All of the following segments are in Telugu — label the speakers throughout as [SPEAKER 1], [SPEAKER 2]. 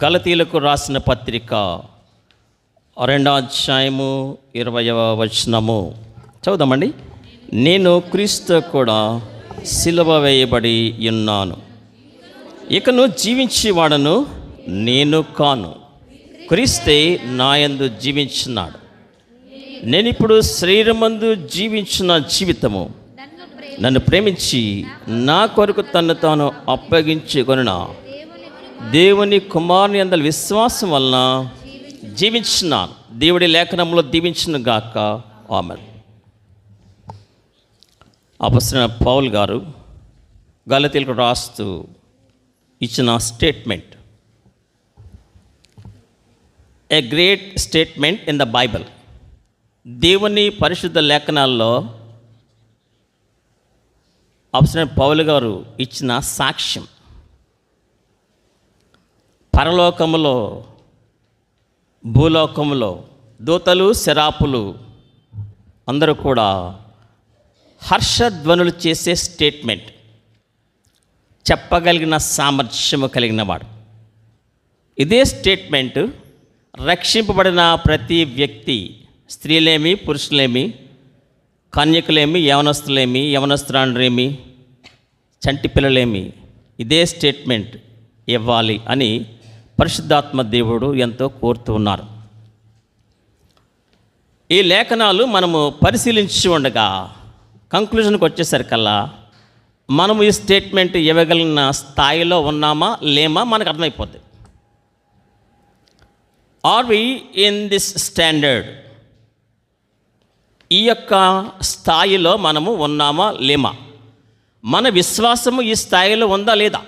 [SPEAKER 1] గలతీలకు రాసిన పత్రిక 2వ అధ్యాయము 20వ వచనము చదువుదామండి. నేను క్రీస్తు కూడా సిలువ వేయబడి ఉన్నాను, ఇకను జీవించేవాడను నేను కాను, క్రీస్తే నాయందు జీవించున్నాడు. నేనిప్పుడు శరీరమందు జీవించిన జీవితము నన్ను ప్రేమించి నా కొరకు తను తాను అప్పగించుకొనిన దేవుని కుమారుని యందు విశ్వాసం వలన జీవించున్నాను. దేవుడి లేఖనంలో దీవించును గాక. ఆమేన్. అపొస్తలుడైన పౌలు గారు గలతీలకు రాస్తూ ఇచ్చిన statement, a great statement in the Bible. దేవుని పరిశుద్ధ లేఖనాల్లో అపొస్తలుడైన పౌలు గారు ఇచ్చిన సాక్ష్యం, పరలోకములో భూలోకములో దూతలు శరాపులు అందరూ కూడా హర్షధ్వనులు చేసే స్టేట్మెంట్, చెప్పగలిగిన సామర్థ్యము కలిగిన వాడు. ఇదే స్టేట్మెంట్ రక్షింపబడిన ప్రతి వ్యక్తి, స్త్రీలేమి పురుషులేమి, కన్యకులేమి యవనస్తురాండ్రేమి చంటి పిల్లలేమి, ఇదే స్టేట్మెంట్ ఇవ్వాలి అని పరిశుద్ధాత్మ దేవుడు ఎంతో కోరుతూ ఉన్నారు. ఈ లేఖనాలు మనము పరిశీలించి ఉండగా కంక్లూజన్కి వచ్చేసరికల్లా మనము ఈ స్టేట్మెంట్ ఇవ్వగలిగిన స్థాయిలో ఉన్నామా లేమా మనకు అర్థమైపోద్ది. Are we in this standard? ఈ యొక్క స్థాయిలో మనము ఉన్నామా లేమా? మన విశ్వాసము ఈ స్థాయిలో ఉందా లేదా?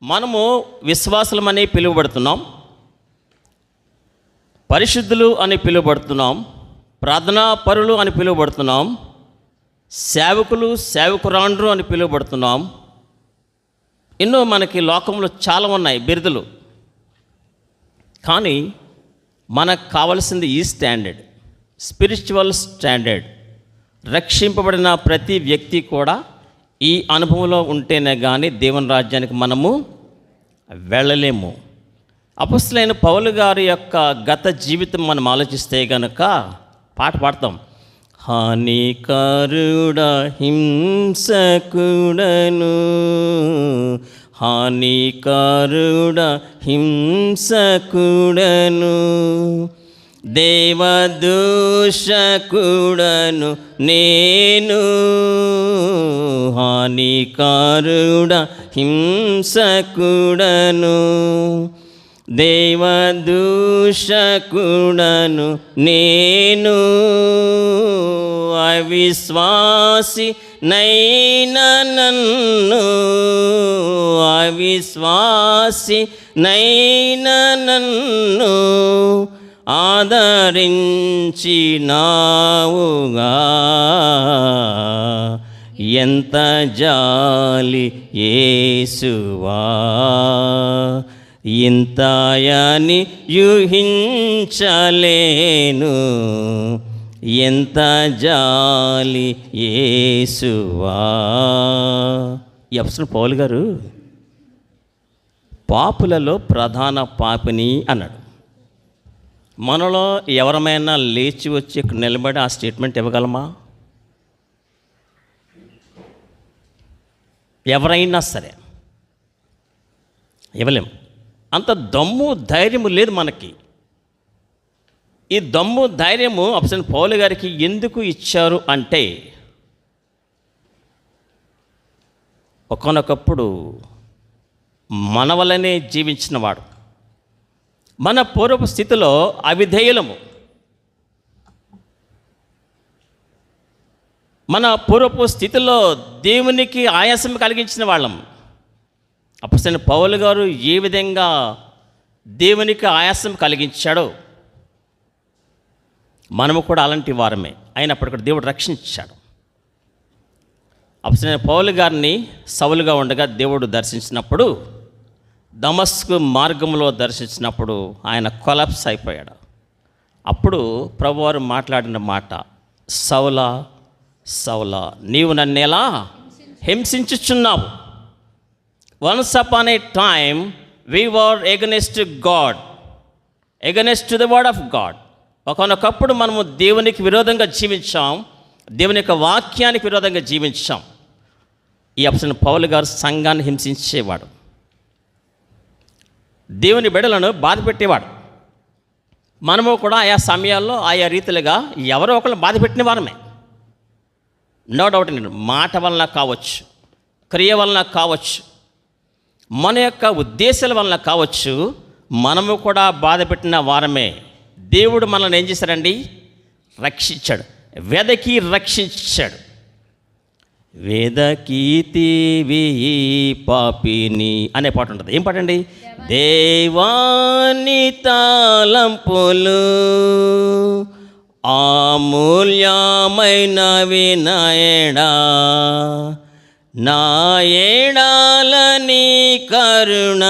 [SPEAKER 1] మనము విశ్వాసులమని పిలువబడుతున్నాం, పరిశుద్ధులు అని పిలువబడుతున్నాం, ప్రార్థనా పరులు అని పిలువబడుతున్నాం, సేవకులు సేవకురాండ్రు అని పిలువబడుతున్నాం. ఎన్నో మనకి లోకంలో చాలా ఉన్నాయి బిరుదులు. కానీ మనకు కావలసింది ఈ స్టాండర్డ్, స్పిరిచువల్ స్టాండర్డ్. రక్షింపబడిన ప్రతి వ్యక్తి కూడా ఈ అనుభవంలో ఉంటేనే కానీ దేవుని రాజ్యానికి మనము వెళ్ళలేము. అపొస్తలుడైన పౌలు గారి యొక్క గత జీవితం మనం ఆలోచిస్తే కనుక పాట పాడతాం. హానికరుడ హింసకుడను, హానికరుడ హింసకుడను, దేవదూషకుడను నేను, హానికరుడ హింసకుడను, దేవదూషకుడను నేను, అవిశ్వాసి నైనా నన్ను, అవిశ్వాసి నైనా నన్ను ఆదరించినావుగా, ఎంత జాలి యేసువా, ఇంతయని యూహించలేను, ఎంత జాలి యేసువా. ఈ అపొస్తలుడైన పౌలు గారు పాపులలో ప్రధాన పాపిని అన్నాడు. మనలో ఎవరమైనా లేచి వచ్చి ఇక్కడ నిలబడి ఆ స్టేట్మెంట్ ఇవ్వగలమా? ఎవరైనా సరే ఇవ్వలేం. అంత దమ్ము ధైర్యము లేదు మనకి. ఈ దమ్ము ధైర్యము అపొస్తలుడైన పౌలు గారికి ఎందుకు ఇచ్చారు అంటే, ఒకానొకప్పుడు మన వల్లనే జీవించిన వాడు, మన పూర్వపు స్థితిలో అవిధేయులము, మన పూర్వపు స్థితిలో దేవునికి ఆయాసం కలిగించిన వాళ్ళం. అపొస్తలుడైన పౌలు గారు ఏ విధంగా దేవునికి ఆయాసం కలిగించాడో మనము కూడా అలాంటి వారమే. అయినప్పటికీ దేవుడు రక్షించాడు. అపొస్తలుడైన పౌలు గారిని సౌలుగా ఉండగా దేవుడు దర్శించినప్పుడు, దమస్కు మార్గంలో దర్శించినప్పుడు ఆయన కొలాప్స్ అయిపోయాడు. అప్పుడు ప్రభువారు మాట్లాడిన మాట, సౌలా సౌలా నీవు నన్ను ఎలా హింసించుచున్నావు. Once upon a time we were against God, against to the word of God. ఒకనొకప్పుడు మనము దేవునికి విరోధంగా జీవించాం, దేవుని యొక్క వాక్యానికి విరోధంగా జీవించాం. ఈ అపోస్తలుడైన పౌలు గారు సంఘాన్ని హింసించేవాడు, దేవుని బిడ్డలను బాధ పెట్టేవాడు. మనము కూడా ఆయా సమయాల్లో ఆయా రీతిలుగా ఎవరో ఒకళ్ళు బాధ పెట్టిన వారమే. నో డౌట్ అండి. మాట వలన కావచ్చు, క్రియ వలన కావచ్చు, మన యొక్క ఉద్దేశాల వలన కావచ్చు, మనము కూడా బాధ పెట్టిన వారమే. దేవుడు మనల్ని ఏం చేశాడండి? రక్షించాడు, వెదకి రక్షించాడు. వేదకీతివి పాపిని అనే పాట ఉంటుంది. ఏం పాట అండి? దేవాని తాళంపులు అమూల్యమైనవి నాయడా, నాయడాలని కరుణ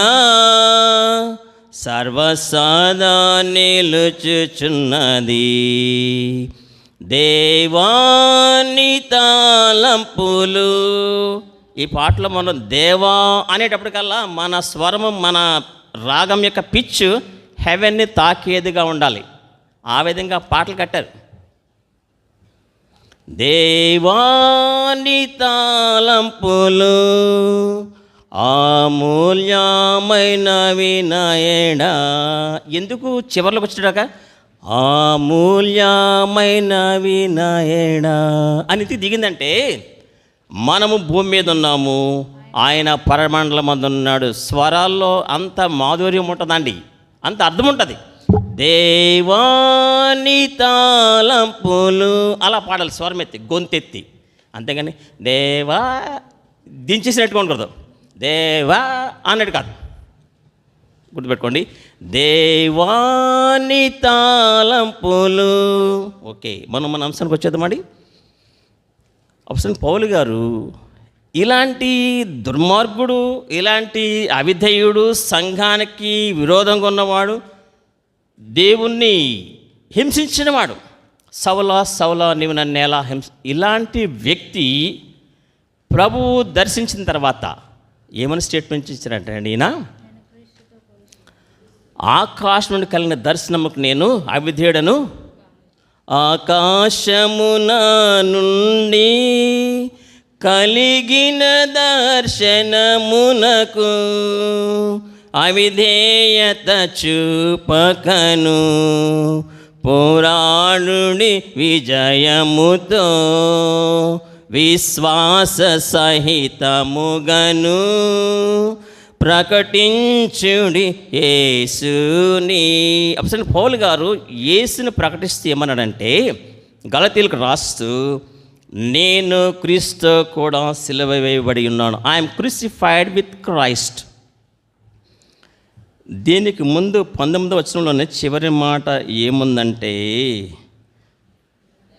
[SPEAKER 1] సర్వసదా నిలుచుచున్నది. దేవాని తాళంపులు. ఈ పాటలో మనం దేవా అనేటప్పటికల్లా మన స్వరము, మన రాగం యొక్క పిచ్చు హెవెన్ని తాకేదిగా ఉండాలి. ఆ విధంగా పాటలు కట్టారు. దేవాని తాళంపులు అమూల్యమైనవి నాయడా. ఎందుకు చివరిలోకి వచ్చాక అమూల్యమైనవి నాయడా అని దిగిందంటే, మనము భూమి మీద ఉన్నాము, ఆయన పరమండలం మందు ఉన్నాడు. స్వరాల్లో అంత మాధుర్యం ఉంటుందండి, అంత అర్థం ఉంటుంది. దేవాని తాళంపులు అలా పాడాలి, స్వరం ఎత్తి, గొంతెత్తి. అంతేగాని దేవా దించేసినట్టుగా ఉండకూడదు, దేవా అన్నట్టు కాదు. గుర్తుపెట్టుకోండి, దేవాని తాళంపులు. ఓకే, మనం మన అంశానికి వచ్చేద్దామండి. అపోస్తలుడైన పౌలు గారు ఇలాంటి దుర్మార్గుడు, ఇలాంటి అవిధేయుడు, సంఘానికి విరోధంగా ఉన్నవాడు, దేవుణ్ణి హింసించినవాడు, సౌలా సౌలా నీవు నన్ను ఎలా ఇలాంటి వ్యక్తి ప్రభువు దర్శించిన తర్వాత ఏమని స్టేట్మెంట్ ఇచ్చారంటే అండి, ఈయన ఆకాశం నుండి కలిగిన దర్శనముకు నేను అవిధేయుడను, ఆకాశమున నుండి కలిగిన దర్శనమునకు అవిధేయత చూపకను, పోరాడుడి విజయముతో విశ్వాస సహితముగను ప్రకటించుడి యేసుని. అపోస్తలుడైన పౌలు గారు యేసుని ప్రకటిస్తూ ఏమన్నాడంటే, గలతీయులకు రాస్తూ, నేను క్రీస్తు కూడా సిలువ వేయబడి ఉన్నాను. I'm crucified with Christ. దీనికి ముందు 19వ వచనంలోనే చివరి మాట ఏముందంటే,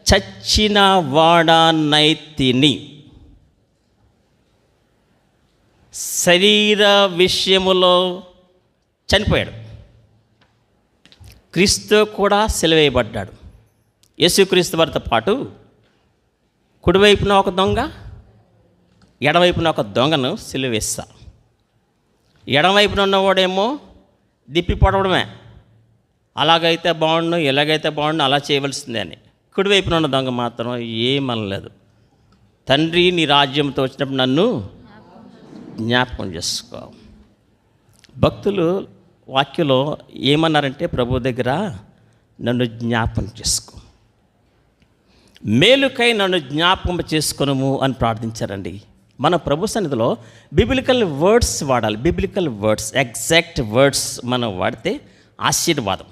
[SPEAKER 1] చచ్చిన వాడనైతిని. శరీర విషయములో చనిపోయాడు, క్రీస్తు కూడా సిలువేయబడ్డాడు. యేసుక్రీస్తు వారితో పాటు కుడివైపున ఒక దొంగ, ఎడవైపున ఒక దొంగను సిలువ వేస్తారు. ఎడమవైపున ఉన్నవాడేమో దిప్పి పొడవడమే, అలాగైతే బాగుండు, ఎలాగైతే బాగుండు, అలా చేయవలసిందే అని. కుడివైపున ఉన్న దొంగ మాత్రం ఏమనలేదు, తండ్రి నీ రాజ్యంతో వచ్చినప్పుడు నన్ను జ్ఞాపకం చేసుకో. భక్తులు వాక్యలో ఏమన్నారంటే, ప్రభు దగ్గర నన్ను జ్ఞాపకం చేసుకో, మేలుకై నన్ను జ్ఞాపకం చేసుకొనుము అని ప్రార్థించారండి. మన ప్రభు సన్నిధిలో బిబ్లికల్ వర్డ్స్ వాడాలి. బిబ్లికల్ వర్డ్స్, ఎగ్జాక్ట్ వర్డ్స్ మనం వాడితే ఆశీర్వాదం.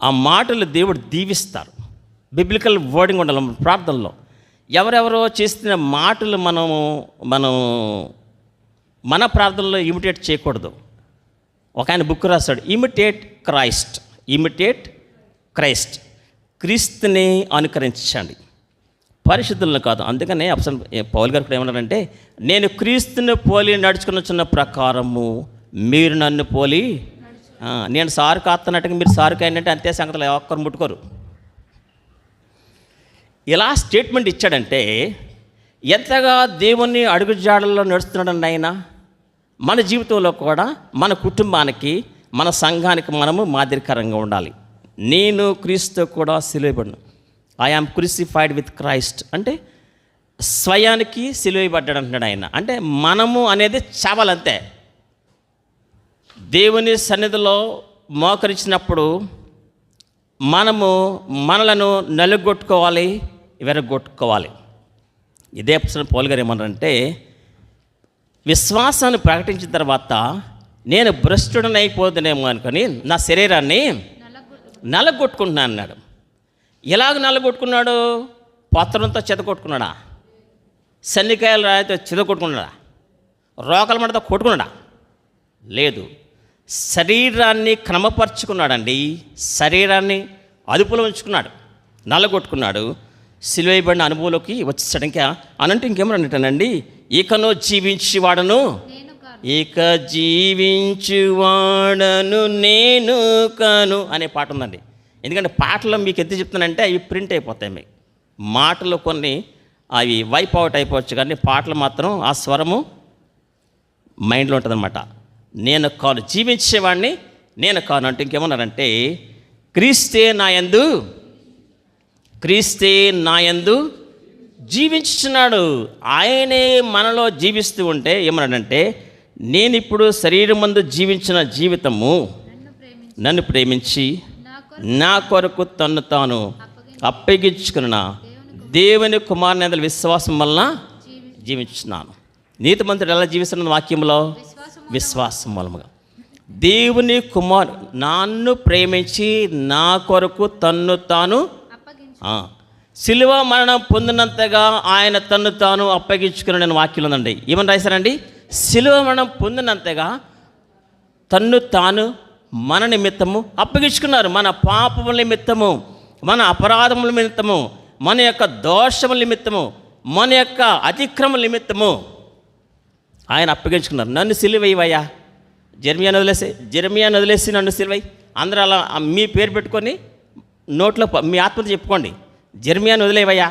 [SPEAKER 1] ఆ మాటలు దేవుడు దీవిస్తారు. బిబ్లికల్ వర్డింగ్ ఉండాలి ప్రార్థనలో. ఎవరెవరో చేస్తున్న మాటలు మన ప్రార్థనలో ఇమిటేట్ చేయకూడదు. ఒక ఆయన బుక్ రాస్తాడు, ఇమిటేట్ క్రైస్ట్, క్రీస్తుని అనుకరించండి, పరిశుద్ధులను కాదు. అందుకనే పౌలు గారు కూడా ఏమన్నారంటే, నేను క్రీస్తుని పోలి నడుచుకున్న ప్రకారము మీరు నన్ను పోలి, నేను సారు కాస్తున్నట్టుగా మీరు సారు కాయినట్టే, అంతే సంగతులు ఒక్కరు ముట్టుకోరు. ఇలా స్టేట్మెంట్ ఇచ్చాడంటే ఎంతగా దేవుణ్ణి అడుగుజాడల్లో నడుస్తున్నాడండి ఆయన. మన జీవితంలో కూడా మన కుటుంబానికి, మన సంఘానికి మనము మాదిరికరంగా ఉండాలి. నేను క్రీస్తు కూడా సిలువబడిన, I am crucified with Christ అంటే స్వయానికి సిలువబడ్డాడు అంటున్నాడు ఆయన. అంటే మనము అనేది చావాలంతే. దేవుని సన్నిధిలో మోకరించినప్పుడు మనము మనలను నలుగొట్టుకోవాలి, వెరగొట్టుకోవాలి. ఇదే పౌలు గారు ఏమన్నారంటే, విశ్వాసాన్ని ప్రకటించిన తర్వాత నేను భ్రష్టుడని అయిపోతున్నామో అనుకొని నా శరీరాన్ని నలగొట్టుకుంటున్నాను అన్నాడు. ఎలాగ నలగొట్టుకున్నాడు? పత్రంతో చెదకొట్టుకున్నాడా? సన్నికాయలు రాయితో చెదకొట్టుకున్నాడా? రోకల మడతో కొట్టుకున్నాడా? లేదు. శరీరాన్ని క్రమపరుచుకున్నాడండి. శరీరాన్ని అదుపులో ఉంచుకున్నాడు, నల్లగొట్టుకున్నాడు. సిలువైబడిన అనుభవంలోకి వచ్చేసాడు. ఇంకా అనంటే ఇంకేమన్నట్టనండి, ఇకను జీవించేవాడను, ఇక జీవించువాడను నేను కాను అనే పాట ఉందండి. ఎందుకంటే పాటలు మీకు ఎంత చెప్తానంటే అవి ప్రింట్ అయిపోతాయి. మీకు మాటలు కొన్ని అవి వైప్ అవుట్ అయిపోవచ్చు, కానీ పాటలు మాత్రం ఆ స్వరము మైండ్లో ఉంటుందన్నమాట. నేను కాను, జీవించేవాడిని నేను కాను అంటే ఇంకేమన్నారంటే, క్రీస్తే నాయందు జీవించుచున్నాడు. ఆయనే మనలో జీవిస్తూ ఉంటే ఏమన్నాడంటే, నేను ఇప్పుడు శరీరం మందు జీవించిన జీవితము నన్ను ప్రేమించి నా కొరకు తన్ను తాను అప్పగించుకున్న దేవుని కుమారుని యందు విశ్వాసం వలన జీవించున్నాను. నీతిమంతుడు ఎలా జీవిస్తున్న వాక్యంలో విశ్వాసం మూలముగా. దేవుని కుమారు నన్ను ప్రేమించి నా కొరకు తన్ను తాను శిలువ మరణం పొందినంతగా ఆయన తన్ను తాను అప్పగించుకున్నాడని వాక్యం ఉందండి. ఏమని రాశారండి? శిలువ మరణం పొందినంతగా తన్ను తాను మన నిమిత్తము అప్పగించుకున్నారు. మన పాపముల నిమిత్తము, మన అపరాధముల నిమిత్తము, మన యొక్క దోషముల నిమిత్తము, మన యొక్క అతిక్రమల నిమిత్తము ఆయన అప్పగించుకున్నారు. నన్ను సిలువయ్యా, జెర్మియాను వదిలేసి నన్ను సిలువై. అందరూ అలా మీ పేరు పెట్టుకొని నోట్లో మీ ఆత్మతో చెప్పుకోండి, జెర్మియాను వదిలేవయ్యా,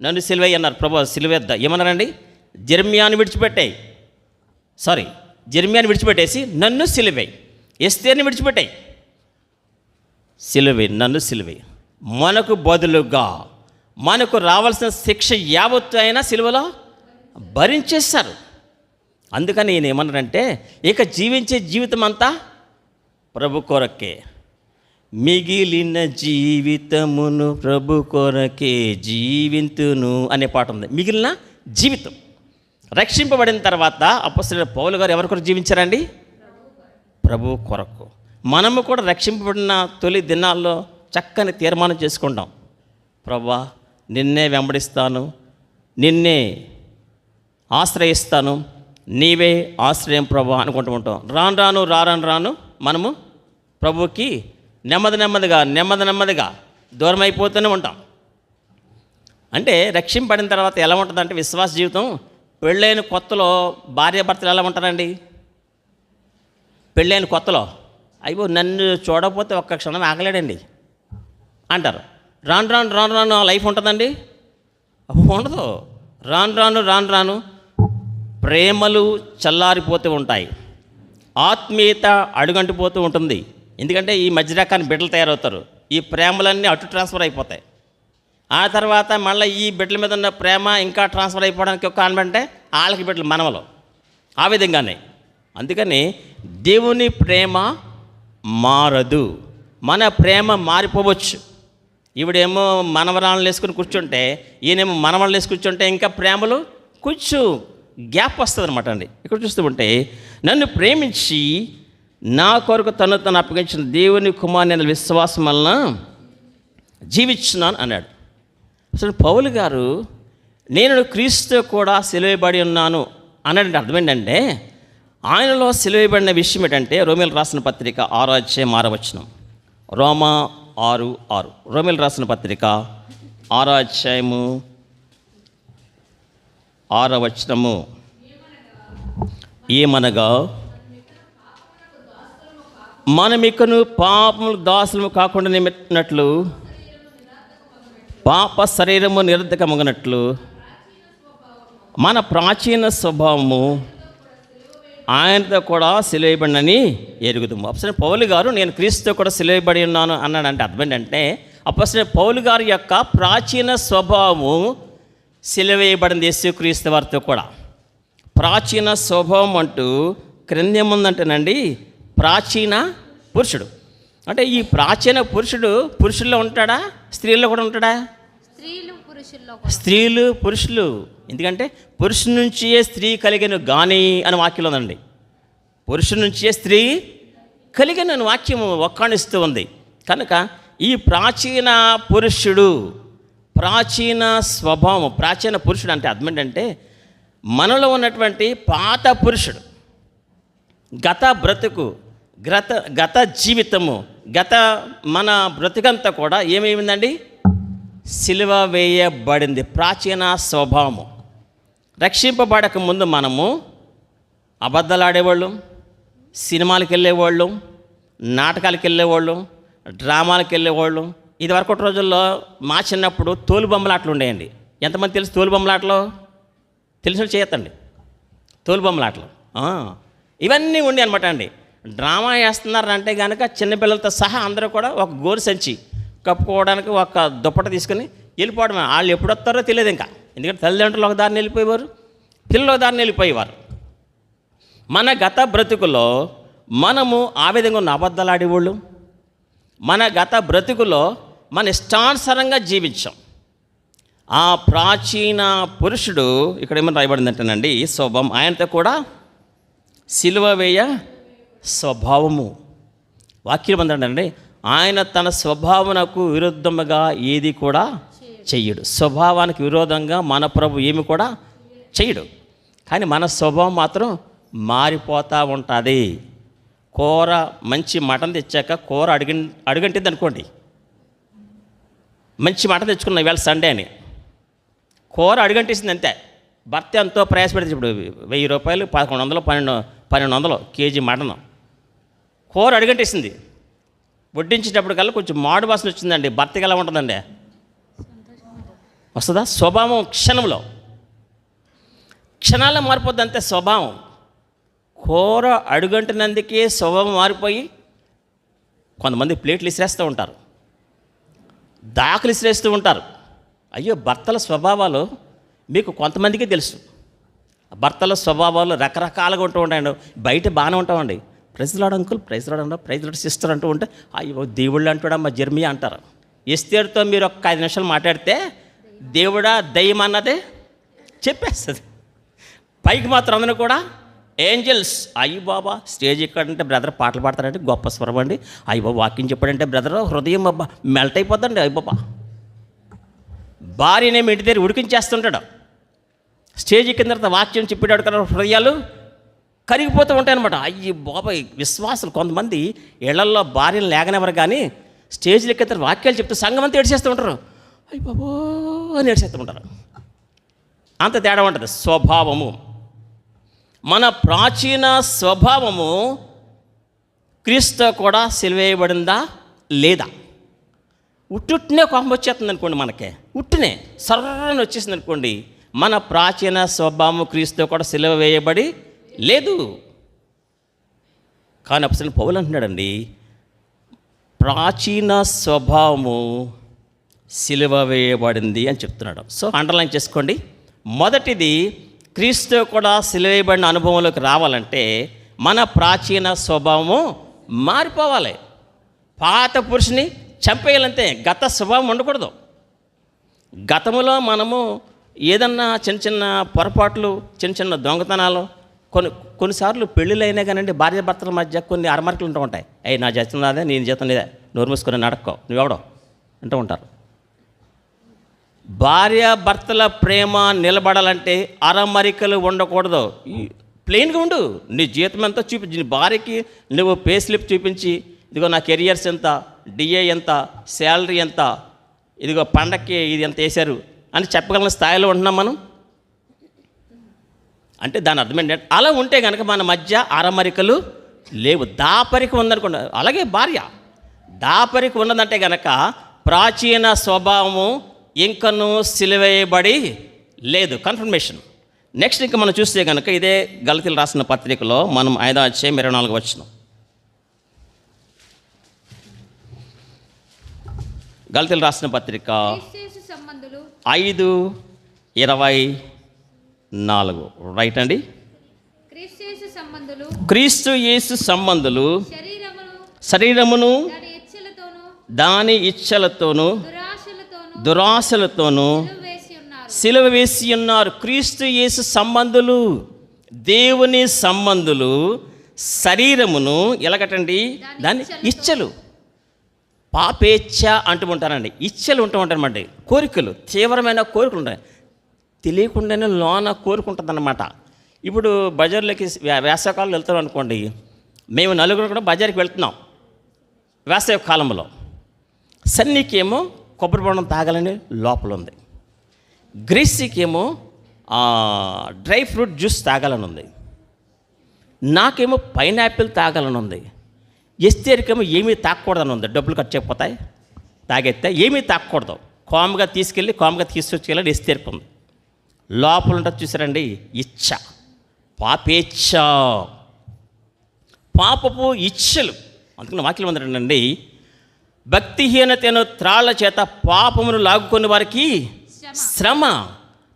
[SPEAKER 1] నన్ను సిలువై అన్నారు. ప్రభు సిలువేద్దా ఏమన్నారండి? జెర్మియాను విడిచిపెట్టేసి నన్ను సిలువై. ఎస్తేర్ని విడిచిపెట్టాయి, సిలువై, నన్ను సిలువై. మనకు బదులుగా మనకు రావాల్సిన శిక్ష యావత్తు అయినా సిలువలో భరించేస్తారు. అందుకని నేను ఏమన్నానంటే, ఇక జీవించే జీవితం అంతా ప్రభు కొరకే, మిగిలిన జీవితమును ప్రభు కొరకే జీవింతును అనే పాట ఉంది. మిగిలిన జీవితం రక్షింపబడిన తర్వాత అపొస్తలుడైన పౌలు గారు ఎవరి కొరకు జీవించారండి? ప్రభు కొరకు. మనము కూడా రక్షింపబడిన తొలి దినాల్లో చక్కని తీర్మానం చేసుకుంటాం, ప్రభువా నిన్నే వెంబడిస్తాను, నిన్నే ఆశ్రయిస్తాను, నీవే ఆశ్రయం ప్రభువా అనుకుంటూ ఉంటాం. రాను మనము ప్రభువుకి నెమ్మదిగా దూరం అయిపోతూనే ఉంటాం. అంటే రక్షింపబడిన తర్వాత ఎలా ఉంటుందంటే విశ్వాస జీవితం, పెళ్ళైన కొత్తలో భార్యాభర్తలు ఎలా ఉంటారండి? పెళ్ళైన కొత్తలో అయ్యో నన్ను చూడకపోతే ఒక్క క్షణం ఆగలేడండి అంటారు. రాను లైఫ్ ఉంటుందండి? ఉండదు. రాను ప్రేమలు చల్లారిపోతూ ఉంటాయి, ఆత్మీయత అడుగంటిపోతూ ఉంటుంది. ఎందుకంటే ఈ మధ్య రకాన్ని బిడ్డలు తయారవుతారు, ఈ ప్రేమలన్నీ అటు ట్రాన్స్ఫర్ అయిపోతాయి. ఆ తర్వాత మళ్ళీ ఈ బిడ్డల మీద ఉన్న ప్రేమ ఇంకా ట్రాన్స్ఫర్ అయిపోవడానికి ఒక కారణం అంటే వాళ్ళకి బిడ్డలు మనవలు. ఆ విధంగానే అందుకని దేవుని ప్రేమ మారదు, మన ప్రేమ మారిపోవచ్చు. ఈవిడేమో మనవరాలను వేసుకుని కూర్చుంటే, ఈయనేమో మనవరాలు వేసి కూర్చుంటే ఇంకా ప్రేమలు కొంచెం గ్యాప్ వస్తుంది అనమాట అండి. ఇక్కడ చూస్తూ ఉంటే, నన్ను ప్రేమించి నా కొరకు తను అప్పగించిన దేవుని కుమారుని యందు విశ్వాసం వలన జీవించున్నాను అన్నాడు. అసలు పౌలు గారు నేను క్రీస్తు కూడా సిలువబడి ఉన్నాను అన్నాడంటే అర్థం ఏంటంటే, ఆయనలో సిలువబడిన విషయం ఏంటంటే, రోమీయులకు రాసిన పత్రిక 6:6 రోమా 6:6 రోమీయులకు రాసిన పత్రిక 6:6 ఏమనగా మనమికను పాపములకు దాసులము కాకుండా నిమిట్టినట్లు, పాప శరీరము నిరర్ధకమగనట్లు మన ప్రాచీన స్వభావము ఆయనతో కూడా సిలువేయబడినని ఎరుగుదుము. అప్పొస్తలుడైన పౌలు గారు నేను క్రీస్తుతో కూడా సిలువేయబడి ఉన్నాను అన్నాడంటే అర్థం ఏంటంటే అప్పొస్తలుడైన పౌలు గారి యొక్క ప్రాచీన స్వభావము సిలువేయబడింది యేసుక్రీస్తు వారితో కూడా. ప్రాచీన స్వభావం అంటూ క్రింద ఏముందంటేనండి ప్రాచీన పురుషుడు. అంటే ఈ ప్రాచీన పురుషుడు పురుషుల్లో ఉంటాడా, స్త్రీల్లో కూడా ఉంటాడా? స్త్రీలు పురుషులు. ఎందుకంటే పురుషుని నుంచియే స్త్రీ కలిగిన గాని అని వాక్యంలో ఉందండి. పురుషుని నుంచియే స్త్రీ కలిగిన వాక్యము ఒక్కాణిస్తూ ఉంది. కనుక ఈ ప్రాచీన పురుషుడు, ప్రాచీన స్వభావం, ప్రాచీన పురుషుడు అంటే అర్థం ఏంటంటే మనలో ఉన్నటువంటి పాత పురుషుడు, గత బ్రతుకు, గత జీవితము, మన బ్రతుకంతా కూడా ఏమేమిందండి? సిలువ వేయబడింది. ప్రాచీన స్వభావము. రక్షింపబడక ముందు మనము అబద్ధాలు ఆడేవాళ్ళం, సినిమాలకు వెళ్ళేవాళ్ళం, నాటకాలకు వెళ్ళేవాళ్ళం, డ్రామాలకు వెళ్ళేవాళ్ళం. ఇది వరకటి రోజుల్లో మా చిన్నప్పుడు తోలుబొమ్మలాటలు ఉండేయండి. ఎంతమంది తెలుసు తోలుబొమ్మలాటలు? తెలిసిన చేయొద్దండి. తోలుబొమ్మలాటలు ఇవన్నీ ఉండే అనమాట అండి. డ్రామా వేస్తున్నారంటే కనుక చిన్నపిల్లలతో సహా అందరూ కూడా ఒక గోరు సంచి కప్పుకోవడానికి ఒక దుప్పట తీసుకుని వెళ్ళిపోవడమే. వాళ్ళు ఎప్పుడు వస్తారో తెలియదు ఇంకా. ఎందుకంటే తల్లిదండ్రులు ఒక దారిని వెళ్ళిపోయేవారు, పిల్లలు ఒక దారిని వెళ్ళిపోయేవారు. మన గత బ్రతుకులో మనము ఆ విధంగా ఉన్న అబద్ధాలు ఆడేవాళ్ళు. మన గత బ్రతుకులో మన ఇష్టానుసారంగా జీవించాం. ఆ ప్రాచీన పురుషుడు ఇక్కడ ఏమని రాయబడిందంటేనండి స్వభావం, ఆయనతో కూడా సిలువ వేయ స్వభావము. వాక్యం అందండి ఆయన తన స్వభావనకు విరుద్ధముగా ఏది కూడా చెయ్యడు. స్వభావానికి విరోధంగా మన ప్రభు ఏమి కూడా చెయ్యడు. కానీ మన స్వభావం మాత్రం మారిపోతూ ఉంటుంది. కూర మంచి మటన్ తెచ్చాక కూర అడుగంటింది అనుకోండి. మంచి మటన్ తెచ్చుకున్న ఇవాళ సండే అని కూర అడుగంటేసింది అంతే. భర్త ఎంతో ప్రయాసపడింది. ఇప్పుడు 1000 రూపాయలు 1100 1200 కేజీ మటన్ కూర అడుగంటేసింది. వడ్డించేటప్పటికల్లా కొంచెం మాడు వాసన వచ్చిందండి. భర్తకి ఎలా ఉంటుందండి? వస్తుందా? స్వభావం క్షణాల్లో మారిపోద్ది అంతే స్వభావం. కూర అడుగంటినందుకే స్వభావం మారిపోయి కొంతమంది ప్లేట్లు ఇసిరేస్తూ ఉంటారు, దాఖలు ఇసిరేస్తూ ఉంటారు. అయ్యో, భర్తల స్వభావాలు మీకు కొంతమందికి తెలుసు. భర్తల స్వభావాలు రకరకాలుగా ఉంటూ ఉంటాయండి. బయట బాగానే ఉంటామండి. Praise Lord uncle, praise Lord అంటారు, ప్రైజ్ లార్డ్ సిస్టర్ అంటూ ఉంటే అయ్యో దేవుళ్ళు అంటాడమ్మా జర్మియా అంటారు. ఎస్తేరుతో మీరు ఒక 5 నిమిషాలు మాట్లాడితే దేవుడా దయ్యం అన్నదే చెప్పేస్తుంది. పైకి మాత్రం అందరూ కూడా ఏంజల్స్. అయ్యి బాబా స్టేజ్ ఎక్కడంటే బ్రదర్ పాటలు పాడతారంటే గొప్ప స్వరం అండి. అయ్యి బాబా వాక్యం చెప్పాడంటే బ్రదర్ హృదయం బాబా మెల్ట్ అయిపోద్దండి. అయ్యి బాబా భార్యనేమి ఇంటి దగ్గర ఉడికించేస్తుంటాడు. స్టేజ్ ఎక్కిన తర్వాత వాక్యం చెప్పేటాడు కదా హృదయాలు కరిగిపోతూ ఉంటాయన్నమాట. అయ్యి బాబాయ్ విశ్వాసాలు కొంతమంది ఇళ్లల్లో భార్యను లేగనెవరు కానీ స్టేజ్లు ఎక్కిన తర్వాత వాక్యాలు చెప్తే సంఘం అంతా ఏడ్చేస్తూ ఉంటారు. అయ్యి బాబో అని ఏడ్చేస్తూ ఉంటారు. అంత తేడా ఉంటుంది స్వభావము. మన ప్రాచీన స్వభావము క్రీస్తు కూడా సిలువేయబడిందా లేదా? ఉట్టునే కోపం వచ్చేస్తుంది అనుకోండి, మనకే ఉట్టునే సర్రని వచ్చేసింది అనుకోండి, మన ప్రాచీన స్వభావము క్రీస్తు కూడా సిలువ వేయబడి లేదు. కానీ అసలు పౌలు అంటున్నాడండి ప్రాచీన స్వభావము సిలువ వేయబడింది అని చెప్తున్నాడు. సో అండర్లైన్ చేసుకోండి. మొదటిది క్రీస్తు కూడా సిలువ వేయబడిన అనుభవంలోకి రావాలంటే మన ప్రాచీన స్వభావము మారిపోవాలి. పాత పురుషుని చంపేయాలంతే. గత స్వభావం ఉండకూడదు. గతంలో మనము ఏదన్నా చిన్న చిన్న పొరపాట్లు, చిన్న చిన్న దొంగతనాలు, కొన్నిసార్లు పెళ్ళిళ్ళు అయినా కానండి భార్య భర్తల మధ్య కొన్ని అరమరికలు ఉంటూ ఉంటాయి. అయ్యి నా జీతం నాదే, నేను జీతం లేదా, నోరు మూసుకొని నడక్కో, నువ్వెవడో అంటూ ఉంటారు. భార్య భర్తల ప్రేమ నిలబడాలంటే అరమరికలు ఉండకూడదు. ప్లెయిన్గా ఉండు. నీ జీతం ఎంతో చూపించి, నీ భార్యకి నువ్వు పే స్లిప్ చూపించి, ఇదిగో నా కెరియర్స్ ఎంత, డిఏ ఎంత, శాలరీ ఎంత, ఇదిగో పండక్కి ఇది ఎంత వేశారు అని చెప్పగలిగిన స్థాయిలో ఉంటున్నాం మనం. అంటే దాని అర్థం ఏంటంటే అలా ఉంటే కనుక మన మధ్య అరమరికలు లేవు. దాపరిక ఉందనుకోండి. అలాగే భార్య దాపరిక ఉన్నదంటే కనుక ప్రాచీన స్వభావము ఇంకనూ సిలువేయబడి లేదు. కన్ఫర్మేషన్. నెక్స్ట్ ఇంకా మనం చూస్తే కనుక ఇదే గలతీలు రాసిన పత్రికలో మనం 5వ అధ్యాయం 24వ వచనం. గలతీలు రాసిన పత్రిక 5:24 రైట్ అండి. క్రీస్తు యేసు సంబంధులు శరీరమును దాని ఇచ్చలతోనూ దురాశలతోనూ సిలువ వేసి ఉన్నారు. క్రీస్తు యేసు సంబంధులు, దేవుని సంబంధులు శరీరమును ఎలాగటండి, దాని ఇచ్చలు, పాపేచ్ఛ అంటూ ఉంటారండి. ఇచ్చలు ఉంటూ ఉంటారన్నమాట, కోరికలు, తీవ్రమైన కోరికలు ఉంటాయి. తెలియకుండానే లోన కోరుకుంటుందన్నమాట. ఇప్పుడు బజార్లోకి వేసవకాలంలో వెళ్తాం అనుకోండి, మేము నలుగురు కూడా బజార్కి వెళ్తున్నాం వేసవి కాలంలో. సన్నీకేమో కొబ్బరి బొండం తాగాలని లోపల ఉంది, గ్రేసీకేమో డ్రై ఫ్రూట్ జ్యూస్ తాగాలని ఉంది, నాకేమో పైనాపిల్ తాగాలని ఉంది, ఎస్తేరికేమో ఏమీ తాగకూడదని ఉంది. డబ్బులు ఖర్చు అయిపోతాయి తాగెత్తే, ఏమీ తాగకూడదు, కాముగా తీసుకొచ్చేయాలని ఎస్తేరికి ఉంది. లోపల ఉంటుంది చూసారండి ఇచ్చ, పాపేచ్ఛ, పాపపు ఇచ్చలు. అందుకని వాక్యం ఉందండి, భక్తిహీనతను త్రాళ్ళ చేత పాపమును లాగుకునే వారికి శ్రమ.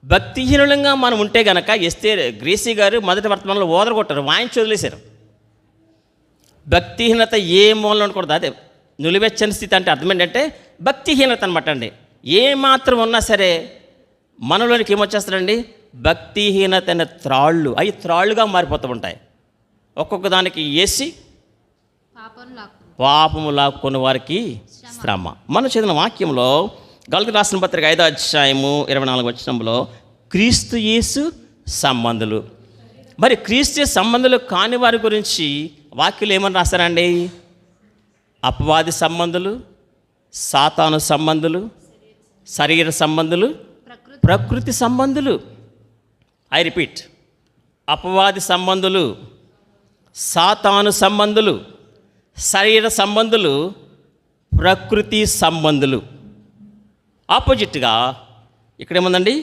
[SPEAKER 1] భక్తిహీనులంగా మనం ఉంటే గనక గ్రేసీ గారు మొదటి వర్తమానంలో ఓదరగొట్టారు, వాయించి వదిలేశారు. భక్తిహీనత ఏ మూలలో ఉండకూడదు. అదే నులివెచ్చని స్థితి అంటే అర్థం ఏంటంటే భక్తిహీనత అనమాట అండి. ఏ మాత్రం ఉన్నా సరే మనలోనికి ఏమొచ్చేస్తారండి, భక్తిహీనత అనే త్రాళ్ళు, అవి త్రాళ్ళుగా మారిపోతూ ఉంటాయి. ఒక్కొక్క దానికి వేసి పాపము లాక్కున్న వారికి శ్రమ. మనం చదివిన వాక్యంలో గలతీయులకు రాసిన పత్రిక 5వ అధ్యాయము 24వ వచనంలో క్రీస్తు యేసు సంబంధులు. మరి క్రీస్తు సంబంధులు కాని వారి గురించి వాక్యులు ఏమని రాస్తారండి, అపవాది సంబంధులు, సాతాను సంబంధులు, శరీర సంబంధులు, ప్రకృతి సంబంధులు. ఐ రిపీట్, అపవాది సంబంధులు, సాతాను సంబంధులు, శరీర సంబంధులు, ప్రకృతి సంబంధులు. ఆపోజిట్గా ఇక్కడేముందండి,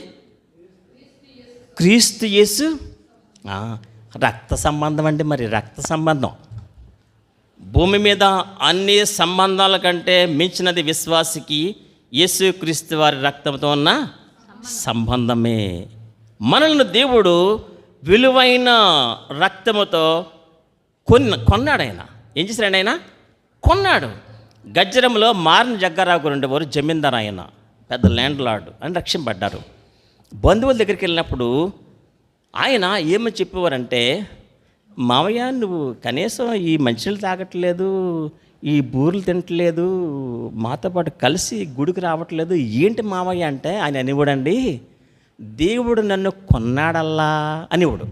[SPEAKER 1] క్రీస్తు యేసు రక్త సంబంధం అండి. మరి రక్త సంబంధం భూమి మీద అన్ని సంబంధాల కంటే మించినది విశ్వాసికి యేసుక్రీస్తు వారి రక్తంతో ఉన్న సంబంధమే. మనల్ని దేవుడు విలువైన రక్తముతో కొన్నాడు. ఆయన ఏం చేశాడు, ఆయన కొన్నాడు. గజ్జరంలో మారిన జగ్గారావు గారు ఉండేవారు, జమీందారు, ఆయన పెద్ద ల్యాండ్ లార్డ్ అని రక్షింపడ్డారు. బంధువుల దగ్గరికి వెళ్ళినప్పుడు ఆయన ఏమని చెప్పేవారంటే, మావయ్య నువ్వు కనీసం ఈ మంచినీళ్ళు తాగట్లేదు, ఈ బూరెలు తినట్లేదు, మాతో పాటు కలిసి గుడికి రావట్లేదు, ఏంటి మావయ్య అంటే ఆయన అనేవాడండి, దేవుడు నన్ను కొన్నాడల్లా అనేవాడు.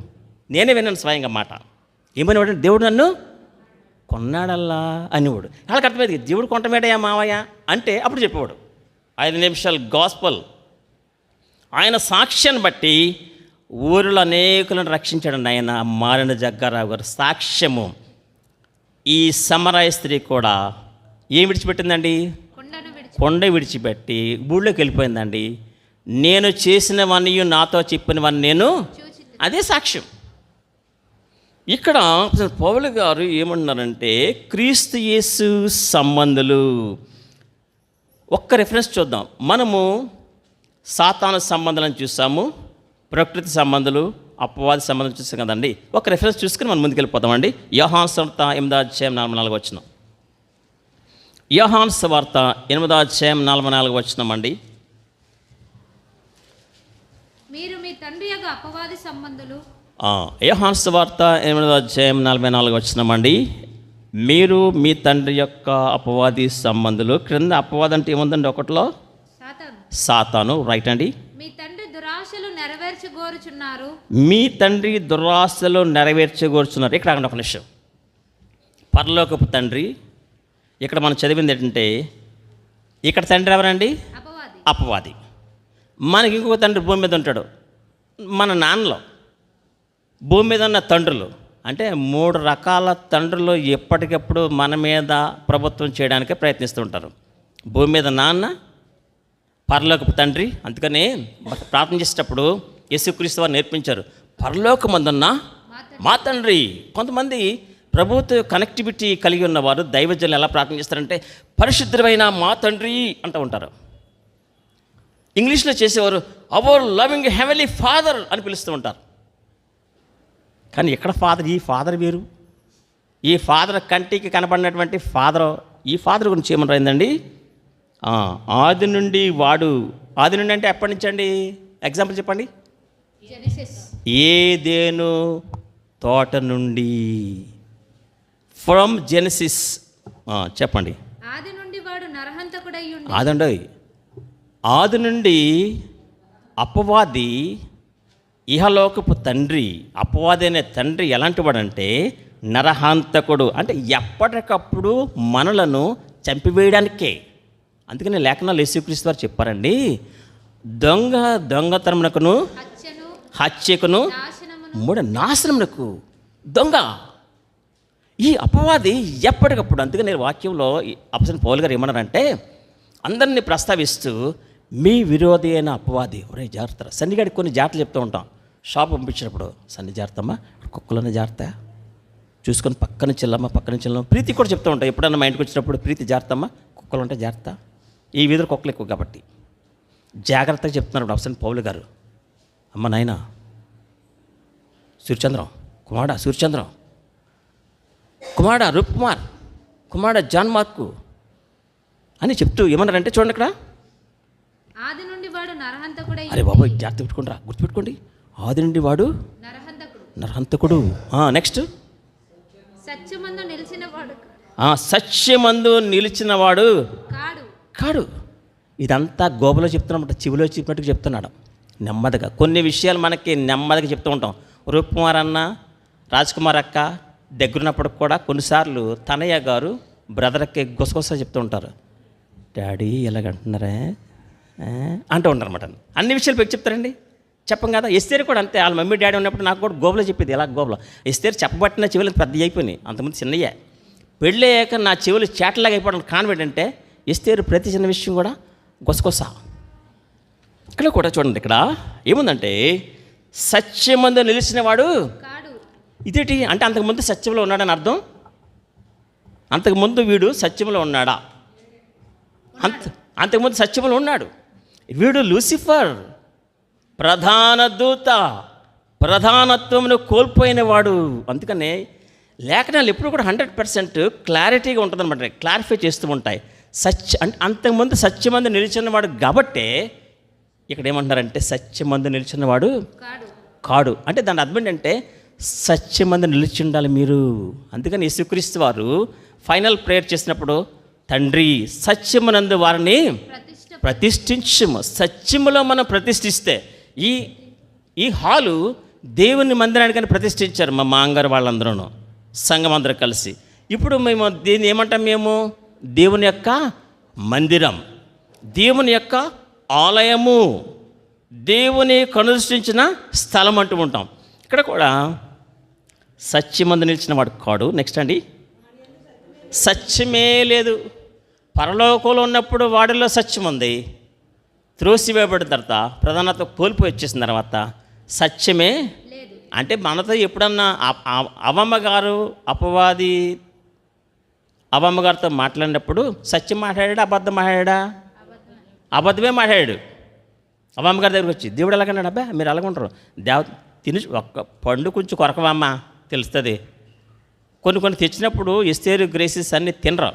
[SPEAKER 1] నేనే విన్నాను స్వయంగా మాట. ఏమనేవాడు, దేవుడు నన్ను కొన్నాడల్లా అనేవాడు. వాళ్ళకి అర్థమైంది, దేవుడు కొంటమేడయా మావయ్య అంటే అప్పుడు చెప్పేవాడు 5 నిమిషాలు గాస్పల్. ఆయన సాక్ష్యాన్ని బట్టి ఊరిలో అనేకులను రక్షించాడండి ఆయన. మారిన జగ్గారావు గారు సాక్ష్యము. ఈ సమరాయ స్త్రీ కూడా ఏం విడిచిపెట్టిందండి, కొండ విడిచిపెట్టి ఊళ్ళోకి వెళ్ళిపోయిందండి. నేను చేసినవన్నీ నాతో చెప్పినవన్నీ నేను, అదే సాక్ష్యం. ఇక్కడ పౌలు గారు ఏమన్నారంటే క్రీస్తు యేసు సంబంధులు. ఒక్క రెఫరెన్స్ చూద్దాం. మనము సాతాను సంబంధాలను చూసాము, ప్రకృతి సంబంధులు, అపవాది సంబంధం చూసాం కదండి. ఒక రెఫరెన్స్ చూసుకుని మనం ముందుకెళ్ళిపోతామండి. యోహాను సువార్త 8వ అధ్యాయం 44వ వచనం. యోహాను సువార్త 8వ అధ్యాయం 44వ వచనం అండి.
[SPEAKER 2] మీరు మీ తండ్రి యొక్క అపవాది సంబంధులు.
[SPEAKER 1] యోహాను సువార్త 8వ అధ్యాయం 44వ వచనం అండి. మీరు మీ తండ్రి యొక్క అపవాది సంబంధులు. క్రింద అపవాది అంటే ఏముందండి, ఒకటిలో సాతాను, రైట్ అండి.
[SPEAKER 2] మీ తండ్రి దురాశలు నెరవేర్చగోరుచున్నారు.
[SPEAKER 1] మీ తండ్రి దురాశలు నెరవేర్చగోరుచున్నారు. ఇక్కడ ఆగండి ఒక నిమిషం. పరలోకపు తండ్రి, ఇక్కడ మనం చదివింది ఏంటంటే, ఇక్కడ తండ్రి ఎవరండి, అపవాది. మనకి ఇంకొక తండ్రి భూమి మీద ఉంటాడు, మన నాన్నలో. భూమి మీద ఉన్న తండ్రులు అంటే 3 రకాల తండ్రులు ఎప్పటికప్పుడు మన మీద ప్రభుత్వం చేయడానికి ప్రయత్నిస్తుంటారు. భూమి మీద నాన్న, పరలోకపు తండ్రి. అందుకని ప్రార్థన చేసేటప్పుడు యేసుక్రీస్తు వారు నేర్పించారు. పరలోకమందున్న మా తండ్రి. కొంతమంది ప్రభుత్వ కనెక్టివిటీ కలిగి ఉన్నవారు దైవజనులు ఎలా ప్రార్థన చేస్తారంటే పరిశుద్ధమైన మా తండ్రి అంటూ ఉంటారు. ఇంగ్లీష్లో చేసేవారు అవర్ లవింగ్ హెవెన్లీ ఫాదర్ అని పిలుస్తూ ఉంటారు. కానీ ఎక్కడ ఫాదర్? ఈ ఫాదర్ వేరు. ఈ ఫాదర్ కంటికి కనపడినటువంటి ఫాదర్, ఈ ఫాదర్ గురించి ఏమని రాయిందండి? ఆది నుండి వాడు. ఆది నుండి అంటే ఎప్పటి నుంచి అండి? ఎగ్జాంపుల్ చెప్పండి.
[SPEAKER 2] జెనసిస్.
[SPEAKER 1] ఏదేను తోట నుండి. From Genesis. చెప్పండి.
[SPEAKER 2] ఆది నుండి వాడు నరహంతకుడై ఉండి.
[SPEAKER 1] అదండి, ఆది నుండి అపవాది, ఇహలోకపు తండ్రి. అపవాది అనే తండ్రి ఎలాంటి వాడంటే నరహంతకుడు. అంటే ఎప్పటికప్పుడు మనలను చంపివేయడానికే. అందుకని లేఖనాలు యేసుక్రీస్తు వారు చెప్పారండి, దొంగతనమునకును హత్యకును నాశనమునకు దొంగ. ఈ అపవాది ఎప్పటికప్పుడు. అందుకని నేను వాక్యంలో అపోస్తలుడైన పౌలు గారు ఏమన్నారంటే అందరినీ ప్రస్తావిస్తూ మీ విరోధి అయిన అపవాది. ఒరే జాగ్రత్త. సన్నిగాడికి కొన్ని జాగ్రత్తలు చెప్తూ ఉంటాం. షాప్ పంపించినప్పుడు సన్ని జాగ్రత్తమ్మా, కుక్కలన్నా జాగ్రత్త చూసుకొని పక్కన చెల్లమ్మ, పక్కన చెల్లమ్మ. ప్రీతి కూడా చెప్తూ ఉంటాం. ఎప్పుడన్నా మా ఇంటికి వచ్చినప్పుడు ప్రీతి జాగ్రత్తమ్మా, కుక్కలు ఉంటే జాగ్రత్త. ఈ వీధిలో కుక్కలు ఎక్కువ కాబట్టి జాగ్రత్తగా చెప్తున్నారు అపోస్తలుడైన పౌలు గారు. అమ్మ నాయన సూర్యచంద్రం, కుమారుడా సూర్యచంద్రం, కుమారుడా రూప్ కుమార్, కుమారుడా జాన్ మార్కు అని చెప్తూ ఏమన్నారంటే చూడండి ఇక్కడ,
[SPEAKER 2] ఆది నుండి వాడు నరహంతకుడై.
[SPEAKER 1] అరే బాబు జాగ్రత్త పెట్టుకుంటారా, గుర్తుపెట్టుకోండి. ఆది నుండి వాడు నరహంతకుడు. నెక్స్ట్
[SPEAKER 2] సత్యమందు నిలిచిన వాడు.
[SPEAKER 1] సత్యమందు నిలిచిన వాడు కాడు. ఇదంతా గోబలో చెప్తున్నమాట, చెవిలో చెప్పినట్టుగా చెప్తున్నాడు. నెమ్మదిగా కొన్ని విషయాలు మనకి నెమ్మదిగా చెప్తూ ఉంటాం. రూప్ కుమార్ అన్న, రాజ్ కుమార్ అక్క దగ్గరున్నప్పుడు కూడా కొన్నిసార్లు తనయ్య గారు బ్రదర్కి గుసగుస చెప్తూ ఉంటారు. డాడీ ఎలాగంటున్నారే అంటూ ఉంటారు అనమాట. అన్ని విషయాలు పెట్టి చెప్తారండి. చెప్పం కదా. ఎస్తేరు కూడా అంతే. వాళ్ళ మమ్మీ డాడీ ఉన్నప్పుడు నాకు కూడా గోబలో చెప్పేది. ఎలా గోబలో ఎస్తేరు చెప్పబట్టిన చెవులు పెద్ద అయిపోయినాయి, అంతకుముందు చిన్నయ్యే. పెళ్ళి అయ్యాక నా చెవులు చేటలాగా అయిపోవడం కాన్వెంట్ అంటే ఎస్తేరు ప్రతి చిన్న విషయం కూడా గుసగుస. ఇక్కడ కూడా చూడండి, ఇక్కడ ఏముందంటే సత్యమందు నిలిచిన వాడు. ఇదేంటి అంటే అంతకుముందు సత్యంలో ఉన్నాడని అర్థం. అంతకుముందు వీడు సత్యంలో ఉన్నాడా? అంతకుముందు సత్యంలో ఉన్నాడు. వీడు లూసిఫర్, ప్రధాన దూత, ప్రధానత్వమును కోల్పోయిన వాడు. అందుకనే లేఖనాలు ఎప్పుడు కూడా 100% క్లారిటీగా ఉంటుందన్నమాట, క్లారిఫై చేస్తూ ఉంటాయి. అంటే అంతకుముందు సత్యమందు నిలిచిన వాడు కాబట్టే ఇక్కడ ఏమంటారంటే సత్యమందు నిలిచిన వాడు కాడు. అంటే దాని అర్థం ఏంటంటే సత్యమందు నిలిచి ఉండాలి మీరు. అందుకని యేసుక్రీస్తు వారు ఫైనల్ ప్రేయర్ చేసినప్పుడు తండ్రి సత్యమునందు వారిని ప్రతిష్ఠించము. సత్యములో మనం ప్రతిష్ఠిస్తే ఈ హాలు దేవుని మందిరానికని ప్రతిష్ఠించారు మా మాంగారు వాళ్ళందరూ, సంఘం అందరూ కలిసి. ఇప్పుడు మేము దీన్ని ఏమంటాం? మేము దేవుని యొక్క మందిరం, దేవుని యొక్క ఆలయము, దేవుని కనుసృష్టించిన స్థలం అంటూ ఉంటాం. ఇక్కడ కూడా సత్యమందు నిలిచిన వాడు కాడు. నెక్స్ట్ అండి, సత్యమే లేదు. పరలోకంలో ఉన్నప్పుడు వాడిలో సత్యం ఉంది, త్రోసివేయబడిన తర్వాత ప్రధానత్వం కోల్పోయి వచ్చేసిన తర్వాత సత్యమే అంటే మనతో ఎప్పుడన్నా అవమ్మగారు అపవాది అవమ్మగారితో మాట్లాడినప్పుడు సత్యం మాట్లాడా, అబద్ధం మాట్లాడా? అబద్ధమే మాట్లాడాడు. అవమ్మగారి దగ్గరికి వచ్చి దేవుడు ఎలాగన్నాడు? అబ్బా మీరు అలాగుంటారు, తిని ఒక్క పండు కొంచెం కొరకవమ్మా తెలుస్తుంది. కొన్ని తెచ్చినప్పుడు ఎస్తేరు గ్రేసెస్ అన్నీ తినరు.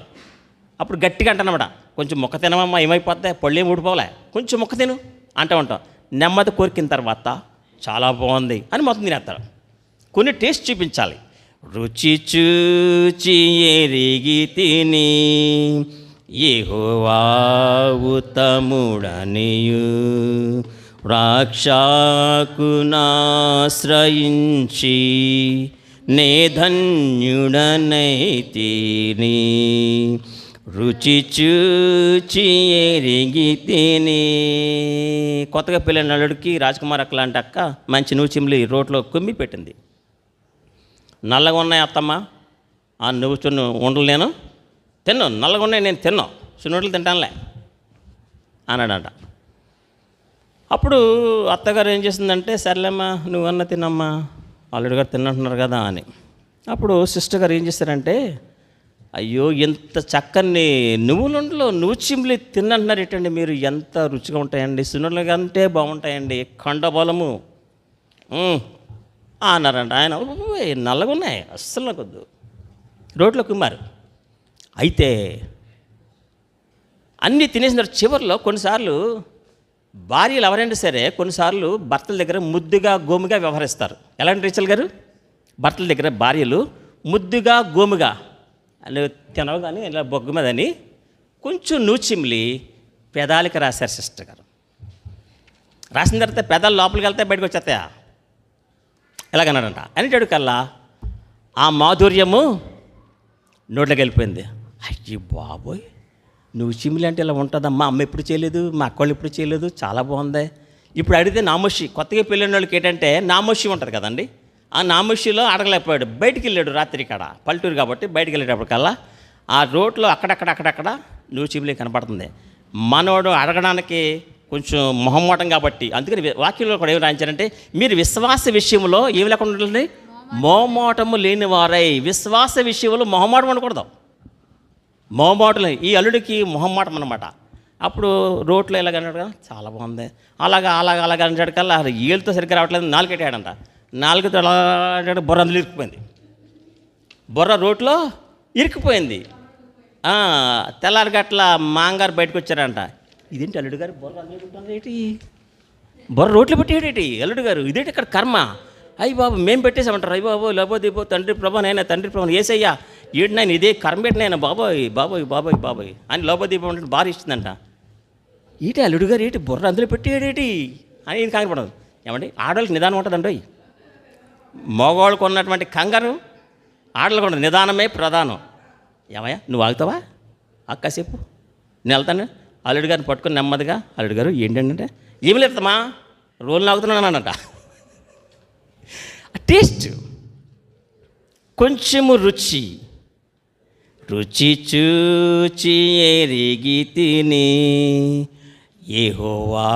[SPEAKER 1] అప్పుడు గట్టిగా అంటానమాట, కొంచెం మొక్క తినమమ్మా ఏమైపోతాయి, పళ్ళు ఏమి ఊడిపోలే, కొంచెం మొక్క తిను అంటూ ఉంటాం. నెమ్మది కోరికిన తర్వాత చాలా బాగుంది అని మొత్తం తినేస్తారు. కొన్ని టేస్ట్ చూపించాలి. రుచి చూచి ఎరిగి తిని యెహోవా ఉత్తముడనియు రాక్షకునాశ్రయించి నే ధన్యుడనైతిని. రుచి చూచి ఎరిగి తిని. కొత్తగా పెళ్ళైన అల్లుడికి రాజకుమార్ అక్క లాంటి అక్క మంచి నూచిమ్లి రోడ్లో కుమ్మి పెట్టింది. నల్లగా ఉన్నాయి అత్తమ్మ, నువ్వు చున్ను ఉండలు నేను తిన్నాను, నల్లగా ఉన్నాయి నేను తిన్నాను, సున్నోట్లు తింటానులే అన్నాడంట. అప్పుడు అత్తగారు ఏం చేసిందంటే, సర్లేమ్మా నువ్వన్నా తినమ్మా, ఆల్రెడీ గారు తిన్నంటున్నారు కదా అని. అప్పుడు సిస్టర్ గారు ఏం చేశారంటే, అయ్యో ఎంత చక్కని నువ్వులుండలో నువ్వు చిమ్లి తిన్నంటున్నారు ఏంటండి మీరు, ఎంత రుచిగా ఉంటాయండి, సున్నుండల కంటే బాగుంటాయండి, కండబలము అన్నారంట. ఆయన నల్లగా ఉన్నాయి అస్సలు నాకొద్దు, రోడ్లో కుమ్మారు. అయితే అన్నీ తినేసిన చివరిలో కొన్నిసార్లు భార్యలు ఎవరైనా సరే కొన్నిసార్లు భర్తల దగ్గర ముద్దుగా గోముగా వ్యవహరిస్తారు. ఎలాంటి రీచల్ గారు, భర్తల దగ్గర భార్యలు ముద్దుగా గోముగా అని తినవు కానీ ఇలా బొగ్గు మీదని కొంచెం నూచిమ్లి పెదాలకి రాశారు సిస్టర్ గారు. రాసిన తర్వాత పెదాలు లోపలికి వెళ్తే బయటకు వచ్చేస్తాయా ఎలాగన్నాడంట. అనేటాడు కల్లా ఆ మాధుర్యము నోట్లోకి వెళ్ళిపోయింది. అయ్యి బాబోయ్, నువ్వు చిమ్మిలి అంటే ఇలా ఉంటుందమ్మా, అమ్మ ఎప్పుడు చేయలేదు, మా అక్కళ్ళు ఎప్పుడు చేయలేదు, చాలా బాగుంది. ఇప్పుడు అడిగితే నామోషి, కొత్తగా పెళ్ళిన వాళ్ళకి ఏంటంటే నామోషి ఉంటుంది కదండి, ఆ నామోషిలో అడగలేకపోయాడు. బయటికి వెళ్ళాడు రాత్రి కాడ, పల్లెటూరు కాబట్టి బయటికి వెళ్ళేటప్పటికల్లా ఆ రోడ్లో అక్కడక్కడ నువ్వు చిమ్మిలి కనపడుతుంది. మనోడు అడగడానికి కొంచెం మొహమాటం కాబట్టి, అందుకని వాక్యంలో కూడా ఏమి రాయించారంటే, మీరు విశ్వాస విషయంలో ఏమి లేకుండా ఉంటుంది, మొహమాటము లేని వారై. విశ్వాస విషయంలో మొహమాటం ఉండకూడదు, మొహమాటం. ఈ అల్లుడికి మొహమాటం అన్నమాట. అప్పుడు రోడ్లో ఎలాగన్నాడు, చాలా బాగుంది, అలాగా అన్నాడు కల్లా ఏళ్ళతో సరిగ్గా రావట్లేదు, నాలుగెట్టాడంట. నాలుగుతో అలా బుర్ర అందులో ఇరికిపోయింది, బుర్ర రోడ్లో ఇరికిపోయింది. తెల్లారి గట్ల మాంగారు బయటకు వచ్చారంట. ఇదేంటి అల్లుడు గారు బుర్ర అందులో ఏంటి, బుర్ర రోడ్లు పెట్టేటి అల్లుడు గారు, ఇదేంటి ఇక్కడ కర్మ, అయ్యి బాబు మేము పెట్టేసామంటారు, అయ్యి బాబు లేకపోతే తండ్రి ప్రభా నైనా, తండ్రి ప్రభా ఏసయ్యా ఏడు నాయన ఇదే కర్మ పెట్టినాయన, బాబోయ్ అని లోపదీపం అంటే భారీ ఇచ్చిందంట. ఈటి అల్లుడు గారు ఏంటి బుర్ర అందులో పెట్టేడేటి అని ఈయన కాకపోవడం. ఏమండి, ఆడవాళ్ళకి నిదానం ఉంటుందండి, మగవాళ్ళకు ఉన్నటువంటి కంగారు ఆడలకు ఉండదు, నిదానమే ప్రధానం. ఏమయ్యా నువ్వు ఆగుతావా అక్కసేపు, నేను వెళ్తాను. అల్లుడు గారిని పట్టుకొని నెమ్మదిగా, అల్లుడు గారు ఏంటంటే, ఏమి లేదమ్మా రోలు ఆగుతున్నానంట. టేస్ట్ కొంచెము రుచి చూచి ఎరిగి తిని యెహోవా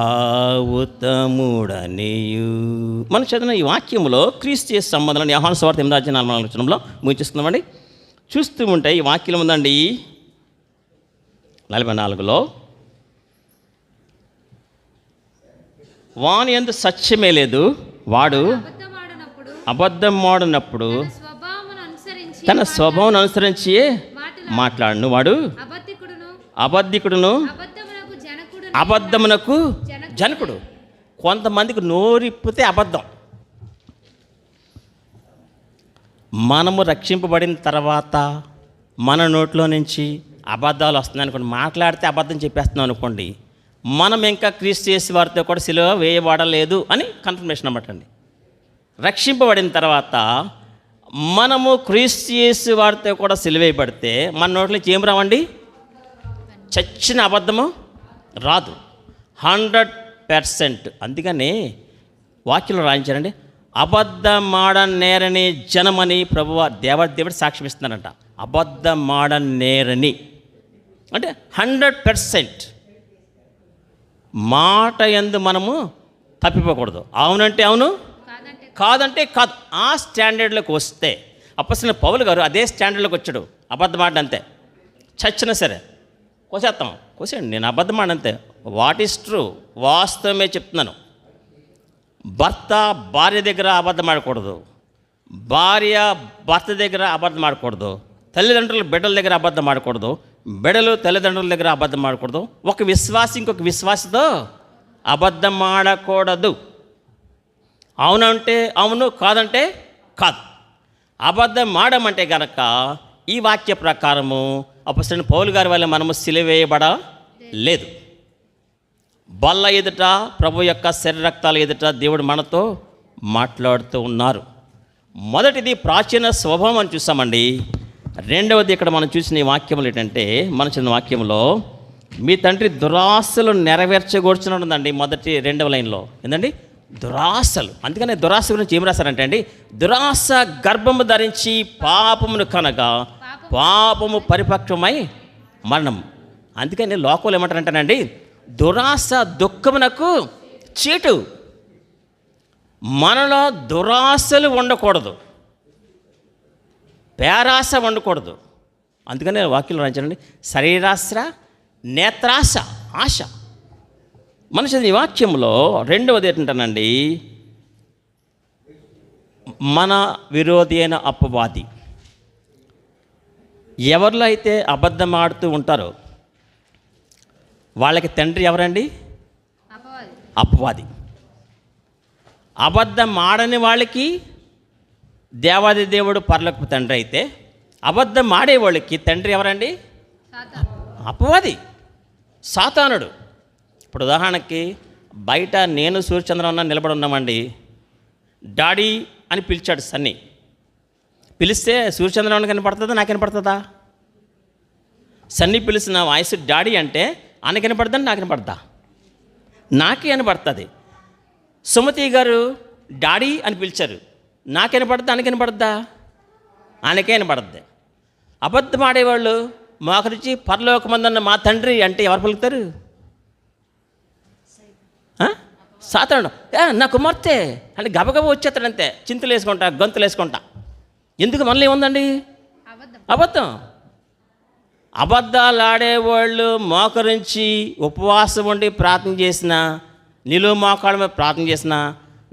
[SPEAKER 1] ఉత్తముడనియు. మనం చదివిన ఈ వాక్యంలో క్రీస్తు యేసు సంబంధాలను యోహాను సువార్త 8:44 ముగించేస్తున్నామండి. చూస్తూ ఉంటే ఈ వాక్యం ఉందండి 44లో, వాని యందు సత్యమే లేదు, వాడు అబద్ధమాడినప్పుడు తన స్వభావం అనుసరించి మాట్లాడును, వాడు అబద్ధికుడును అబద్ధమునకు జనకుడు. కొంతమందికి నోరిప్పితే అబద్ధం. మనము రక్షింపబడిన తర్వాత మన నోట్లో నుంచి అబద్ధాలు వస్తున్నాయి అనుకోండి, మాట్లాడితే అబద్ధం చెప్పేస్తున్నాం అనుకోండి, మనం ఇంకా క్రీస్తు యేసు వారితో కూడా సిలువ వేయబడలేదు అని కన్ఫర్మేషన్ అన్నమాట అండి. రక్షింపబడిన తర్వాత మనము క్రీస్తు యేసు వారితో కూడా సిలువేయబడితే మన నోట్లో నుంచి ఏం రావండి, చచ్చిన అబద్ధము రాదు, 100%. అందుకని వాక్యంలో రాయించారండి, అబద్ధమాడనేరని జనమని ప్రభువ దేవుడు సాక్ష్యం ఇస్తున్నారంట. అబద్ధమాడనేరని అంటే 100% మాట యందు మనము తప్పిపోకూడదు. అవునంటే అవును, కాదంటే కాదు. ఆ స్టాండర్డ్లోకి వస్తే అప్పొస్తలుడైన పౌలు గారు అదే స్టాండర్డ్లోకి వచ్చాడు. అబద్ధమాట అంతే, చచ్చినా సరే కోసేయండి, నేను అబద్ధమాడంతే. వాట్ ఈస్ ట్రూ, వాస్తవమే చెప్తున్నాను. భర్త భార్య దగ్గర అబద్ధం ఆడకూడదు, భార్య భర్త దగ్గర అబద్ధం ఆడకూడదు, తల్లిదండ్రులు బిడ్డల దగ్గర అబద్ధం ఆడకూడదు, బిడ్డలు తల్లిదండ్రుల దగ్గర అబద్ధం ఆడకూడదు, ఒక విశ్వాసి ఇంకొక విశ్వాసతో అబద్ధం ఆడకూడదు. అవునంటే అవును, కాదంటే కాదు. అబద్ధం ఆడమంటే కనుక ఈ వాక్య ప్రకారము అపొస్తలుడైన పౌలు గారి వల్ల మనము సిలువేయబడలేదు. బల్ల ఎదుట, ప్రభు యొక్క శరీరరక్తాల ఎదుట దేవుడు మనతో మాట్లాడుతూ ఉన్నారు. మొదటిది ప్రాచీన స్వభావం అని చూసామండి. రెండవది ఇక్కడ మనం చూసిన ఈ వాక్యములు ఏంటంటే, మన చిన్న వాక్యంలో మీ తండ్రి దురాశలు నెరవేర్చగోర్చున్నదండి. మొదటి 2వ లైన్లో ఏందండి, దురాశలు. అందుకనే దురాశ గురించి ఏం రాశారంటే అండి, దురాశ గర్భము ధరించి పాపమును కనగా పాపము పరిపక్వమై మరణం. అందుకని లోకంలో ఏమంటారంటేనండి, దురాశ దుఃఖమునకు చీటు. మనలో దురాశలు ఉండకూడదు, పేరాశ ఉండకూడదు. అందుకనే వాక్యం రాయించండి, శరీరాశ, నేత్రాశ, ఆశ. మనిషి ఈ వాక్యంలో రెండవది ఏంటంటానండి, మన విరోధి అయిన అపవాది. ఎవరిలో అయితే అబద్ధం ఆడుతూ ఉంటారో వాళ్ళకి తండ్రి ఎవరండి?
[SPEAKER 2] అపవాది.
[SPEAKER 1] అపవాది. అబద్ధం ఆడని వాళ్ళకి దేవాది దేవుడు పరలోకపు తండ్రి అయితే, అబద్ధం ఆడేవాళ్ళకి తండ్రి ఎవరండి?
[SPEAKER 2] సాతాను.
[SPEAKER 1] అపవాది, సాతానుడు. ఇప్పుడు ఉదాహరణకి బయట నేను సూర్యచంద్రన్న నిలబడి ఉన్నామండి, డాడీ అని పిలిచాడు సన్నీ. పిలిస్తే సూర్యచంద్రన్న కనపడుతుందా, నాకు కనపడుతుందా? సన్నీ పిలిచిన వాయిస్ డాడీ అంటే ఆయనకి కనపడుతుందా, నాకు కనపడతా? నాకే కనపడుతుంది. సుమతి గారు డాడీ అని పిలిచారు, నాకు కనపడుద్దా, ఆయనకి కనపడుద్దా? ఆయనకే కనపడుద్ది. అబద్ధం ఆడేవాళ్ళు మోకరించి పరలోకమందున్న మా తండ్రి అంటే ఎవరు పలుకుతారు? సాతానుడు. నా కుమార్తె అంటే గబగబ వచ్చేస్తాడంతే, చింతలు వేసుకుంటా, గొంతులు వేసుకుంటా. ఎందుకు మనలో ఏముందండి? అబద్ధం. అబద్ధాలు ఆడేవాళ్ళు మోకరించి ఉపవాసం ఉండి ప్రార్థన చేసిన, నిలువు మోకాళ్ళ మీద ప్రార్థన చేసిన,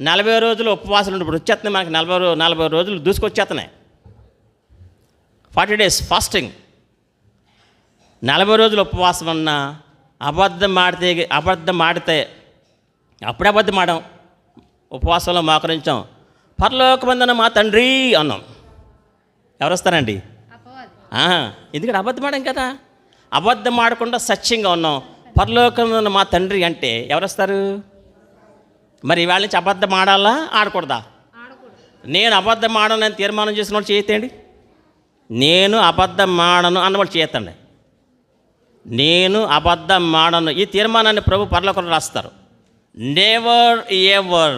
[SPEAKER 1] 40 రోజులు ఉపవాసాలు ఉండి, ఇప్పుడు వచ్చేస్తున్నాయి మనకి 40 రోజులు దూసుకొచ్చేస్తున్నాయి. 40 days ఫాస్టింగ్, 40 రోజులు ఉపవాసం ఉన్నా అబద్ధం ఆడితే అప్పుడే అబద్ధం ఆడాం, ఉపవాసంలో మోకరించాం, పరలోకమందున్న మా తండ్రి అన్నాం. ఎవరు వస్తారండి?
[SPEAKER 2] అపవాది.
[SPEAKER 1] ఎందుకంటే అబద్ధం ఆడాం కదా. అబద్ధం ఆడకుండా సత్యంగా ఉన్నాం, పరలోకమందున్న మా తండ్రి అంటే ఎవరు వస్తారు? మరి ఇవాళ నుంచి అబద్ధం ఆడాలా, ఆడకూడదా?
[SPEAKER 2] ఆడకూడదు.
[SPEAKER 1] నేను అబద్ధం ఆడనని తీర్మానం చేసిన వాళ్ళు చేయతండి. నేను అబద్ధం ఆడను అన్నవాళ్ళు చేయతండి. నేను అబద్ధం ఆడను, ఈ తీర్మానాన్ని ప్రభు పరలోకంలో రాస్తారు. నెవర్ ఎవర్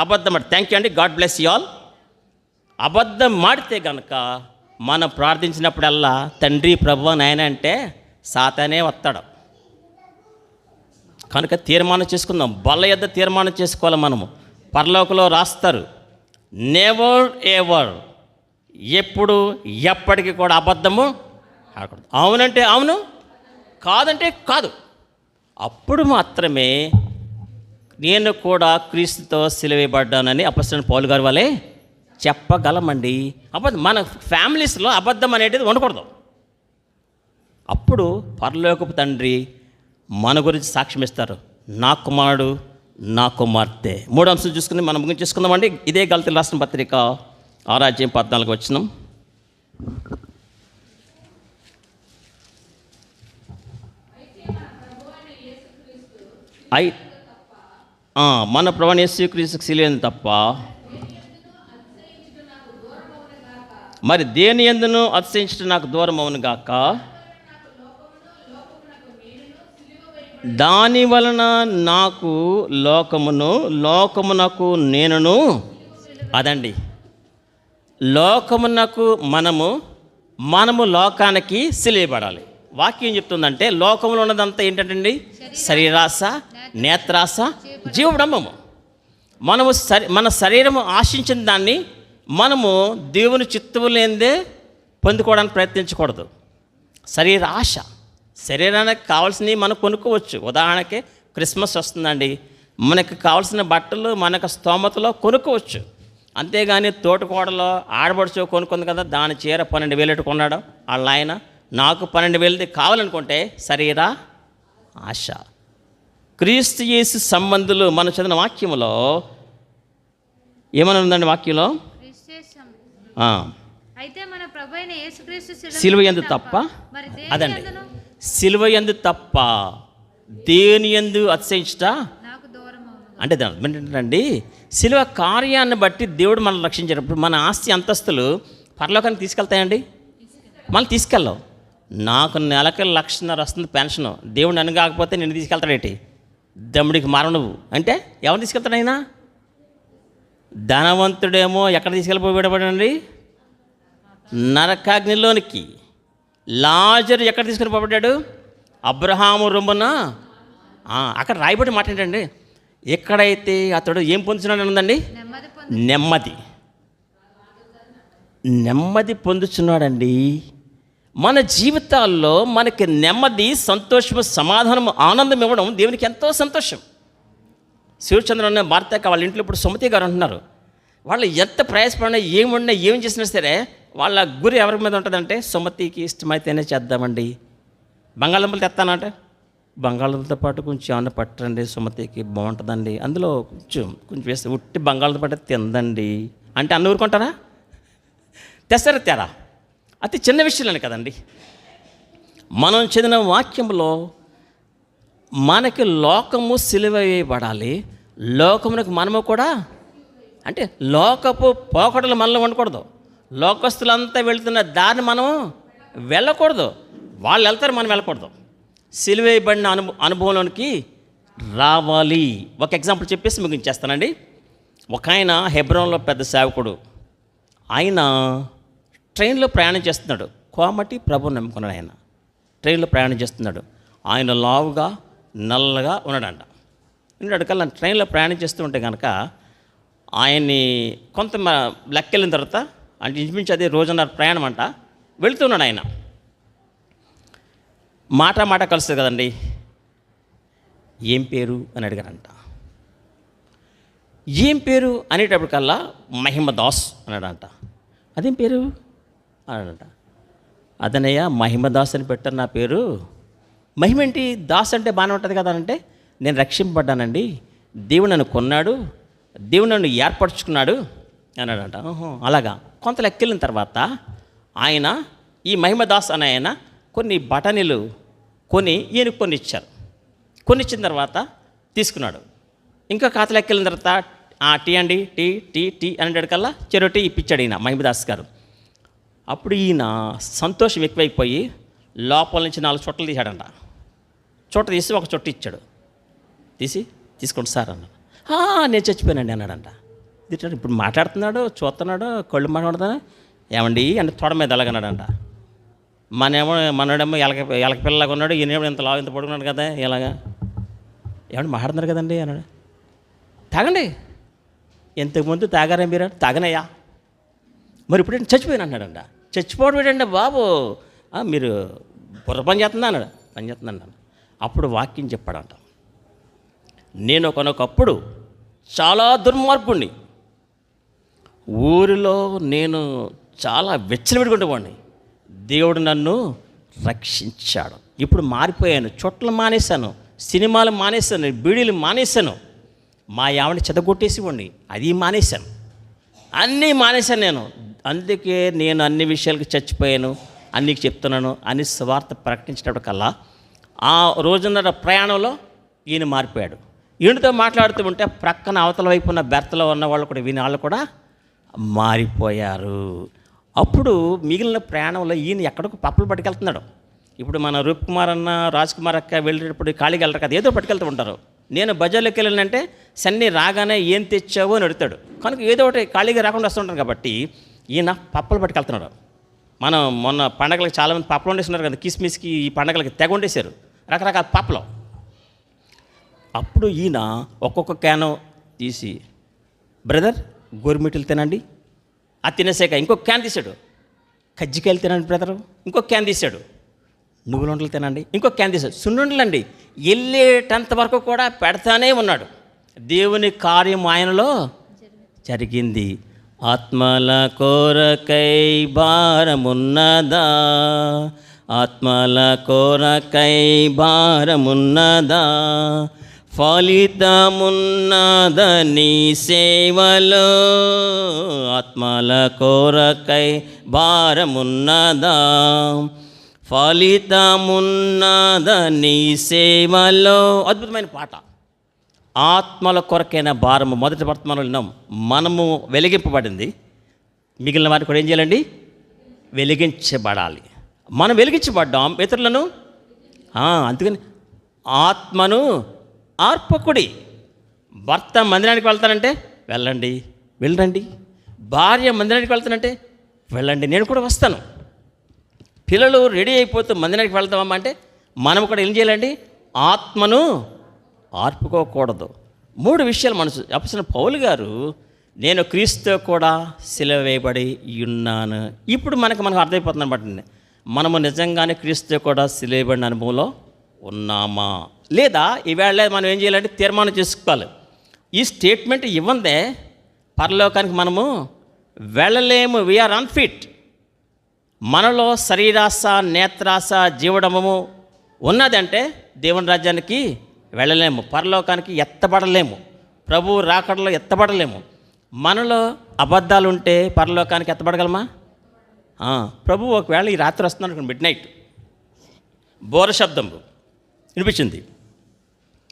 [SPEAKER 1] అబద్ధం ఆడి. థ్యాంక్ యూ అండి, గాడ్ బ్లెస్ యూ ఆల్. అబద్ధం ఆడితే కనుక మనం ప్రార్థించినప్పుడల్లా తండ్రి ప్రభు నాయన అంటే సాతానే వస్తాడు. కనుక తీర్మానం చేసుకుందాం, బల్ల యొద్ద తీర్మానం చేసుకోవాలి మనము. పరలోకంలో రాస్తారు, నెవర్ ఎవర్, ఎప్పుడు ఎప్పటికీ కూడా అబద్ధము ఆడకూడదు. అవునంటే అవును, కాదంటే కాదు. అప్పుడు మాత్రమే నేను కూడా క్రీస్తుతో సిలువేయబడ్డానని అపొస్తలుడైన పౌలు గారి వలె చెప్పగలమండి. అబద్ధం మన ఫ్యామిలీస్లో అబద్ధం అనేది ఉండకూడదు. అప్పుడు పరలోకపు తండ్రి మన గురించి సాక్ష్యం ఇస్తారు, నా కుమారుడు, నా కుమార్తె. 3వ అంశం చూసుకుని మనం ముగించేసుకుందామండి. ఇదే గలతీయులకు రాసిన పత్రిక 6:14 వచనం. మన ప్రభువైన యేసుక్రీస్తుకు సిలువైంది తప్ప మరి దేని యందును అతిశయించుట నాకు దూరం అవును గాక. దాని వలన నాకు లోకమును, లోకమునకు నేనును. అదండి, లోకమునకు మనము లోకానికి సిలువబడాలి. వాక్యం చెప్తుందంటే లోకంలో ఉన్నదంతా ఏంటంటే శరీరాశ, నేత్రాశ, జీవబ్రహ్మము. మన శరీరము ఆశించిన దాన్ని మనము దేవుని చిత్తము లేనిదే పొందుకోవడానికి ప్రయత్నించకూడదు. శరీర ఆశ, శరీరానికి కావాల్సినవి మనం కొనుక్కోవచ్చు. ఉదాహరణకి క్రిస్మస్ వస్తుందండి, మనకు కావాల్సిన బట్టలు మనకు స్తోమతలో కొనుక్కోవచ్చు. అంతేగాని తోటకోడలో ఆడబడుచు కొనుక్కుంది కదా, దాని చీర 12,000 కొన్నాడు వాళ్ళ ఆయన, నాకు 12,000 కావాలనుకుంటే శరీర ఆశ. క్రీస్తు యేసు సంబంధులు మన చదివిన వాక్యంలో ఏమని ఉందండి? వాక్యంలో
[SPEAKER 2] అయితే మన ప్రభువైన యేసుక్రీస్తు
[SPEAKER 1] సిలువ యందు తప్ప,
[SPEAKER 2] మరి
[SPEAKER 1] అదండి, సిలువ యందు తప్ప దేని యందు అతిశయించుట
[SPEAKER 2] నాకు దూరం అవును.
[SPEAKER 1] అంటే దాని ఏంటంటే సిలువ కార్యాన్ని బట్టి దేవుడు మనల్ని రక్షించేటప్పుడు మన ఆస్తి అంతస్తులు పరలోకానికి తీసుకెళ్తాయండి? మనం తీసుకెళ్ళాం. నాకు నెలకి 1,50,000 వస్తుంది పెన్షను, దేవుడు నన్ను కాకపోతే నిన్ను తీసుకెళ్తాడేంటి? దమ్ముడికి మారవు నువ్వు అంటే ఎవరు తీసుకెళ్తాడు? అయినా ధనవంతుడేమో ఎక్కడ తీసుకెళ్ళిపోబడండి? నరకాగ్నిలోనికి. లాజరు ఎక్కడ తీసుకుని పోబడ్డాడు? అబ్రహాము రొమ్మున. అక్కడ రాయబడి మాట ఏంటండి, ఎక్కడైతే అతడు ఏం పొందుతున్నాడు ఉందండి,
[SPEAKER 2] నెమ్మది
[SPEAKER 1] నెమ్మది పొందుతున్నాడండి. మన జీవితాల్లో మనకి నెమ్మది, సంతోషము, సమాధానము, ఆనందం ఇవ్వడం దేవునికి ఎంతో సంతోషం. శివచంద్ర అనే భారత వాళ్ళ ఇంట్లో ఇప్పుడు సుమతి గారు అంటున్నారు, వాళ్ళు ఎంత ప్రయాసపడినా ఏమున్నా ఏం చేసినా సరే వాళ్ళ గురి ఎవరి మీద ఉంటుందంటే సుమతికి ఇష్టమైతేనే చేద్దామండి. బంగాళదుంపలు తెస్తానంటే బంగాళదుంపలతో పాటు కొంచెం ఏమన్నా పట్టండి, సుమతికి బాగుంటుందండి, అందులో కొంచెం వేస్తే ఉట్టి బంగాళదుంప పట్ట తిందండి అంటే అన్న ఊరుకుంటారా? తెస్తారా? తేరా? అతి చిన్న విషయాలని కదండి. మనం చదివిన వాక్యంలో మనకి లోకము సిలువ వేయబడాలి, లోకమునకు మనము కూడా, అంటే లోకపు పోకడలు మనలో ఉండకూడదు. లోకస్తులంతా వెళుతున్న దారిని మనం వెళ్ళకూడదు, వాళ్ళు వెళ్తారు, మనం వెళ్ళకూడదు. సిలువ వేయబడిన అనుభవంలోనికి రావాలి. ఒక ఎగ్జాంపుల్ చెప్పేసి ముగించేస్తానండి. ఒక ఆయన హెబ్రోన్లో పెద్ద సేవకుడు, ఆయన ట్రైన్లో ప్రయాణం చేస్తున్నాడు. కోమటి ప్రభుని నమ్ముకున్నాడు. ఆయన ట్రైన్లో ప్రయాణం చేస్తున్నాడు. ఆయన లావుగా నల్లగా ఉన్నాడంట. కల్లా ట్రైన్లో ప్రయాణం చేస్తూ ఉంటే కనుక ఆయన్ని కొంత లెక్కెళ్ళిన తర్వాత, అంటే ఇంచుమించు అదే రోజున్నర ప్రయాణం అంట, వెళుతున్నాడు. ఆయన మాట కలుస్తుంది కదండి. ఏం పేరు అని అడిగారంట. ఏం పేరు అనేటప్పటికల్లా మహిమదాస్ అన్నాడంట. అదేం పేరు అన్నాడంట. అదనయ్య మహిమదాస్ అని పెట్టారు నా పేరు. మహిమ ఏంటి? దాస్ అంటే బాగానే ఉంటుంది కదా అంటే, నేను రక్షింపబడ్డానండి, దేవుడు నన్ను కొన్నాడు, దేవుడు నన్ను ఏర్పరచుకున్నాడు అన్నాడంట. అలాగా. కొంత లెక్కెళ్ళిన తర్వాత ఆయన ఈ మహిమదాస్ అనే ఆయన కొన్ని బఠానీలు ఈయనకు కొన్ని ఇచ్చారు. కొన్ని ఇచ్చిన తర్వాత తీసుకున్నాడు. ఇంకా ఖాతా లెక్కెళ్ళిన తర్వాత టీ అండి, టీ టీ టీ అనేటికల్లా చెరో టీ ఇప్పించాడు ఈయన మహిమదాస్ గారు. అప్పుడు ఈయన సంతోషం ఎక్కువైపోయి లోపల నుంచి 4 చుట్టలు తీశాడంట. చుట్ట తీసి ఒక చుట్ట ఇచ్చాడు. తీసుకోండి సార్ అన్నాడు. నేను చచ్చిపోయానండి అన్నాడంట. ఇప్పుడు మాట్లాడుతున్నాడు, చూస్తున్నాడు, కళ్ళు మాట్లాడుతున్నాడు. ఏమండి అంటే తొడ మీద ఎలాగన్నాడంట. మనోడేమో ఎలక పిల్లలాగా ఉన్నాడు, ఈయనేమో ఇంత లావు ఇంత పడుకున్నాడు కదా, ఇలాగా ఏమంటే మాట్లాడుతున్నారు కదండి అన్నాడు. తాగండి, ఇంతకుముందు తాగారా మీరు? తాగనయ్యా. మరి ఇప్పుడు చచ్చిపోయాను అన్నాడంట. చచ్చిపోవడం ఏంటంటే బాబు, మీరు బుర్ర పని చేస్తుందా అన్నాడు. పని చేస్తుందండి. అప్పుడు వాక్యం చెప్పాడంట, నేను ఒకనొకప్పుడు చాలా దుర్మార్గుణ్ణి, ఊరిలో నేను చాలా విచ్చలవిడుకుంటేవాడిని, దేవుడు నన్ను రక్షించాడు. ఇప్పుడు మారిపోయాను, చుట్టలు మానేశాను, సినిమాలు మానేశాను, బీడీలు మానేశాను, మా ఆవిడ చెదగొట్టేసివ్వండి అది మానేశాను, అన్నీ మానేశాను నేను. అందుకే నేను అన్ని విషయాలకి చచ్చిపోయాను అన్నికి చెప్తున్నాను అని స్వార్థ ప్రకటించేటప్పటికల్లా ఆ రోజున్నర ప్రయాణంలో ఈయన మారిపోయాడు. ఈయనతో మాట్లాడుతూ ఉంటే ప్రక్కన అవతల వైపు ఉన్న బెర్తలో ఉన్న వాళ్ళు కూడా వాళ్ళు కూడా మారిపోయారు. అప్పుడు మిగిలిన ప్రయాణంలో ఈయన ఎక్కడికో పప్పులు పట్టుకెళ్తున్నాడు. ఇప్పుడు మన రూప్ కుమార్ అన్న, రాజ్ కుమార్ అక్క వెళ్ళేటప్పుడు ఖాళీకి వెళ్ళరు కదా, ఏదో పట్టుకెళ్తూ ఉంటారు. నేను బజార్లోకి వెళ్ళానంటే సన్నీ రాగానే ఏం తెచ్చావో అని అడుగుతాడు. కనుక ఏదో ఒకటి ఖాళీగా రాకుండా వస్తుంటారు కాబట్టి ఈయన పప్పులు పట్టుకెళ్తున్నాడు. మనం మొన్న పండగలకు చాలామంది పప్పులు వండేస్తున్నారు కదా, కిస్మిస్కి ఈ పండగలకి తెగ వండేశారు రకరకాల పప్పులు. అప్పుడు ఈయన ఒక్కొక్క క్యాను తీసి, బ్రదర్ గోరుమిట్లు తినండి, అది తినేసాక ఇంకొక క్యాన్ తీశాడు. కజ్జికాయలు తినండి బ్రదరు, ఇంకొక క్యాన్ తీశాడు. నువ్వుల వంటలు తినండి, ఇంకొక క్యాన్ తీశాడు. సున్నుండలు అండి, వెళ్ళేటంత వరకు కూడా పెడతానే ఉన్నాడు. దేవుని కార్యం ఆయనలో జరిగింది. ఆత్మల కోరకై భారమున్నదా, ఆత్మల కోరకై భారమున్నదా, ఫలితమున్నదని సేవలో, ఆత్మల కోరకై భారమున్నదా, ఫలితమున్నదని సేవలో. అద్భుతమైన పాట. ఆత్మల కొరకైన భారము మొదటి వర్తమానంలో విన్నాం. మనము వెలిగింపబడింది, మిగిలిన వారికి కూడా ఏం చేయాలండి? వెలిగించబడాలి. మనం వెలిగించబడ్డాం ఇతరులను. అందుకని ఆత్మను ఆర్పకుడి. భర్త మందిరానికి వెళ్తానంటే వెళ్ళండి, వెళ్ళండి. భార్య మందిరానికి వెళ్తానంటే వెళ్ళండి, నేను కూడా వస్తాను. పిల్లలు రెడీ అయిపోతూ మందిరానికి వెళ్తామమ్మా అంటే మనం కూడా ఏం చేయాలండి? ఆత్మను ఆర్పుకోకూడదు. 3 విషయాలు మనసు అపొస్తలుడైన పౌలు గారు నేను క్రీస్తుతో కూడా సిలువ వేయబడి ఉన్నాను. ఇప్పుడు మనకు అర్థమైపోతుంది అనమాట. మనము నిజంగానే క్రీస్తుతో కూడా సిలువ వేయబడిన అనుభవంలో ఉన్నామా లేదా? ఈవేళ మనం ఏం చేయాలంటే తీర్మానం చేసుకోవాలి. ఈ స్టేట్మెంట్ ఇవ్వందే పరలోకానికి మనము వెళ్ళలేము. We are unfit. మనలో శరీరాశ, నేత్రాశ, జీవడమము ఉన్నదంటే దేవుని రాజ్యానికి వెళ్ళలేము, పరలోకానికి ఎత్తబడలేము, ప్రభువు రాకడలో ఎత్తబడలేము. మనలో అబద్ధాలు ఉంటే పరలోకానికి ఎత్తబడగలమా? ప్రభు ఒకవేళ ఈ రాత్రి వస్తున్నాను మిడ్ నైట్ బోర శబ్దం వినిపించింది.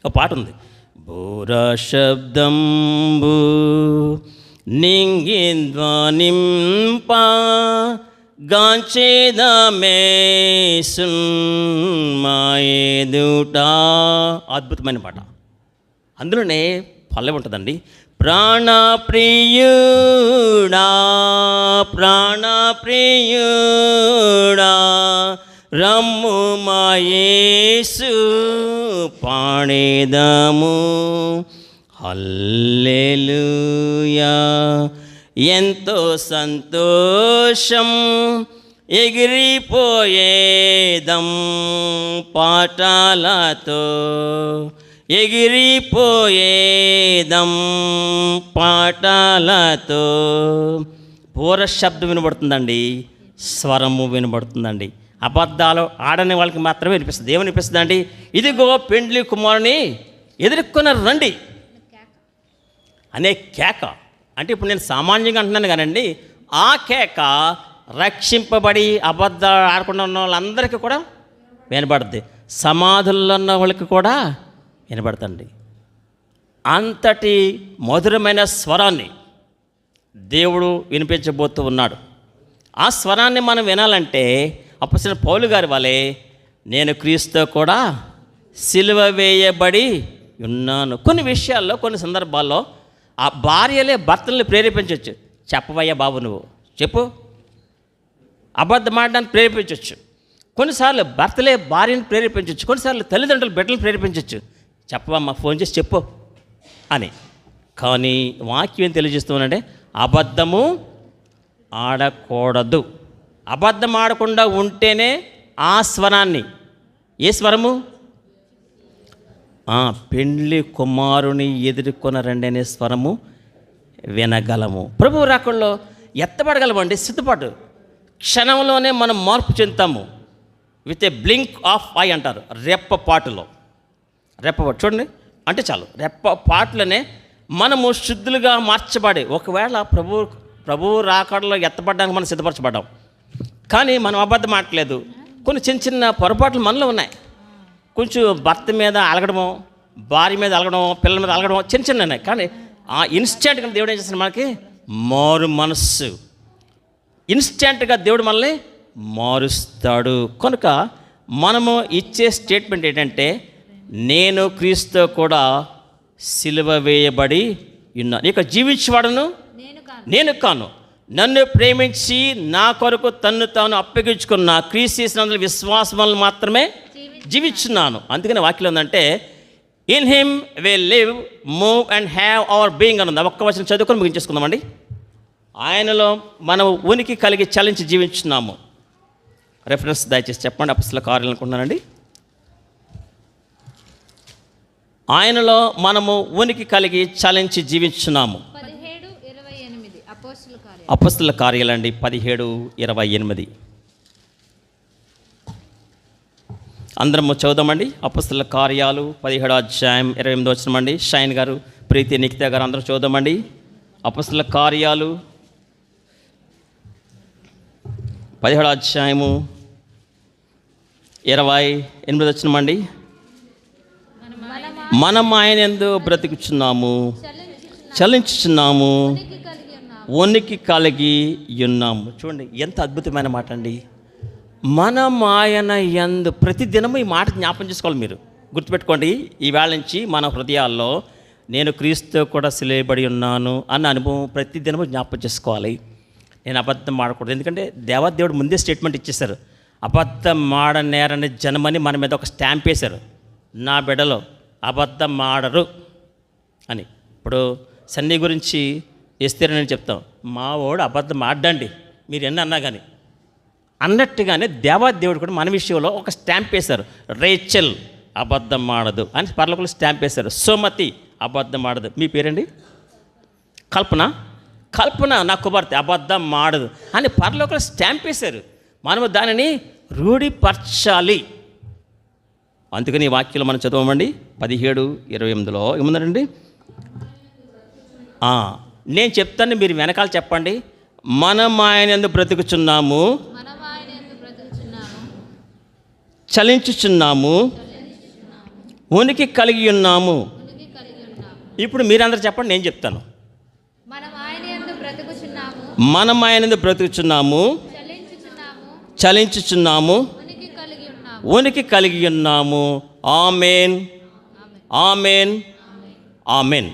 [SPEAKER 1] ఒక పాట ఉంది, బోర శబ్దంబు నింగిధ్వనింప గాంచేదమేసున్ మాయేదుట. అద్భుతమైన పాట. అందులోనే పల్లె ఉంటుందండి, ప్రాణప్రియుడా ప్రాణప్రియుడా రమ్ము మా యేసు పాడేదము హల్లెలూయా. ఎంతో సంతోషం ఎగిరిపోయేదం పాటలతో, ఎగిరిపోయేదం పాటలతో. పూర శబ్దం వినబడుతుందండి, స్వరము వినబడుతుందండి. అబద్ధాలు ఆడని వాళ్ళకి మాత్రమే వినిపిస్తుంది. ఏమని వినిపిస్తుందండి? ఇదిగో పెండ్లి కుమారుని ఎదుర్కొన్న రండి అనే కేక. అంటే ఇప్పుడు నేను సామాన్యంగా అంటున్నాను కానండి, ఆ కేక రక్షింపబడి అబద్ధాలు ఆడకుండా ఉన్న వాళ్ళందరికీ కూడా వినబడుద్ది, సమాధుల్లో ఉన్న వాళ్ళకి కూడా వినబడుతుంది. అంతటి మధురమైన స్వరాన్ని దేవుడు వినిపించబోతూ ఉన్నాడు. ఆ స్వరాన్ని మనం వినాలంటే అపొస్తలుడైన పౌలు గారి వలె నేను క్రీస్తుతో కూడా సిలువ వేయబడి ఉన్నాను. కొన్ని విషయాల్లో, కొన్ని సందర్భాల్లో ఆ భార్యలే భర్తల్ని ప్రేరేపించవచ్చు. చెప్పవయ్యా బాబు, నువ్వు చెప్పు. అబద్ధం ఆడడానికి ప్రేరేపించవచ్చు. కొన్నిసార్లు భర్తలే భార్యను ప్రేరేపించవచ్చు. కొన్నిసార్లు తల్లిదండ్రులు బిడ్డలను ప్రేరేపించవచ్చు. చెప్పవమ్మా, ఫోన్ చేసి చెప్పు అని. కానీ వాక్యం ఏం తెలియజేస్తుందంటే అబద్ధము ఆడకూడదు. అబద్ధం ఆడకుండా ఉంటేనే ఆ స్వరాన్ని, ఏ స్వరము? పెండ్లి కుమారుని ఎదుర్కొన్న రండి అనే స్వరము వినగలము. ప్రభువు రాకడలో ఎత్తబడగలమండి. సిద్ధపాటు క్షణంలోనే మనం మార్పు చెందుతాము. With a blink of eye అంటారు, రెప్పపాటులో. రెప్పపాటు చూడండి, అంటే చాలు, రెప్పపాటులోనే మనము శుద్ధులుగా మార్చబడి, ఒకవేళ ప్రభువు రాకడలో ఎత్తబడడానికి మనం సిద్ధపరచబడ్డాం, కానీ మనం అబద్ధం ఆడలేదు. కొన్ని చిన్న చిన్న పొరపాట్లు మనలో ఉన్నాయి. కొంచెం భర్త మీద అలగడమో, భార్య మీద అలగడమో, పిల్లల మీద అలగడమో చిన్న చిన్న ఉన్నాయి. కానీ ఆ ఇన్స్టెంట్గా దేవుడు ఏం చేస్తాడు? మనకి మారు మనస్సు. ఇన్స్టెంట్గా దేవుడు మనల్ని మారుస్తాడు. కనుక మనము ఇచ్చే స్టేట్మెంట్ ఏంటంటే, నేను క్రీస్తుతో కూడా సిలువ వేయబడి ఉన్నాను. ఇక జీవించేవాడును నేను కాను, నన్ను ప్రేమించి నా కొరకు తన్ను తాను అప్పగించుకున్న క్రీస్తు యేసునందు విశ్వాసం వల్ల మాత్రమే జీవించున్నాను. అందుకని వాక్యం ఉందంటే, in him we live, move and have our being అని ఉంది. ఒక్క వచనం చదువుకొని ముగించేసుకుందామండి. ఆయనలో మనం ఉనికి కలిగి చలించి జీవించున్నాము. రెఫరెన్స్ దయచేసి చెప్పండి. అపొస్తలుల కార్యాలు అనుకుంటున్నానండి. ఆయనలో మనము ఉనికి కలిగి చలించి జీవించున్నాము. అపొస్తలుల కార్యాలండి 17:28. అందరము చదువుదామండి. అపొస్తలుల కార్యాలు 17వ అధ్యాయం 28వ వచనం అండి. షైన్ గారు, ప్రీతి, నిఖిత గారు అందరూ చదువుదామండి. అపొస్తలుల కార్యాలు 17వ అధ్యాయము 28వ వచనం అండి. మనం ఆయన యందు బ్రతికుచున్నాము, చలించుచున్నాము, ఉనికి కలిగి ఉన్నాము. చూడండి ఎంత అద్భుతమైన మాట అండి. మనం ఆయన యందు, ప్రతిదినము ఈ మాట జ్ఞాపం చేసుకోవాలి. మీరు గుర్తుపెట్టుకోండి. ఈవేళ నుంచి మన హృదయాల్లో నేను క్రీస్తుతో కూడా సిలువబడి ఉన్నాను అన్న అనుభవం ప్రతిదినము జ్ఞాపం చేసుకోవాలి. నేను అబద్ధం ఆడకూడదు. ఎందుకంటే దేవాదేవుడు ముందే స్టేట్మెంట్ ఇచ్చేశారు, అబద్ధం ఆడనేరని జనమని మన మీద ఒక స్టాంప్ వేశారు. నా బిడ్డలో అబద్ధం ఆడరు అని. ఇప్పుడు సన్నీ గురించి ఎస్తేరని చెప్తాం, మా వాడు అబద్ధం ఆడ్డండి మీరు ఎన్ని అన్నా కానీ అన్నట్టుగానే దేవాదేవుడు కూడా మన విషయంలో ఒక స్టాంప్ వేశారు. రేచెల్ అబద్ధం ఆడదు అని పర్లోకంలో స్టాంప్ వేశారు. సుమతి అబద్ధం ఆడదు. మీ పేరండి? కల్పన నా కుమార్తె అబద్ధం ఆడదు అని పరలోకంలో స్టాంప్ వేశారు. మనము దానిని రూఢిపరచాలి. అందుకని ఈ వాక్యంలో మనం చదవమండి 17:28 ఏముందండి? నేను చెప్తాను, మీరు వెనకాల చెప్పండి. మనం ఆయన యందు బ్రతుకుచున్నాము, చలించుచున్నాము, ఉనికి కలిగి ఉన్నాము. ఇప్పుడు మీరందరూ చెప్పండి, నేను చెప్తాను. మనం ఆయన యందు బ్రతుకుచున్నాము, చలించుచున్నాము, ఉనికి కలిగి ఉన్నాము. ఆమేన్, ఆమేన్, ఆమేన్.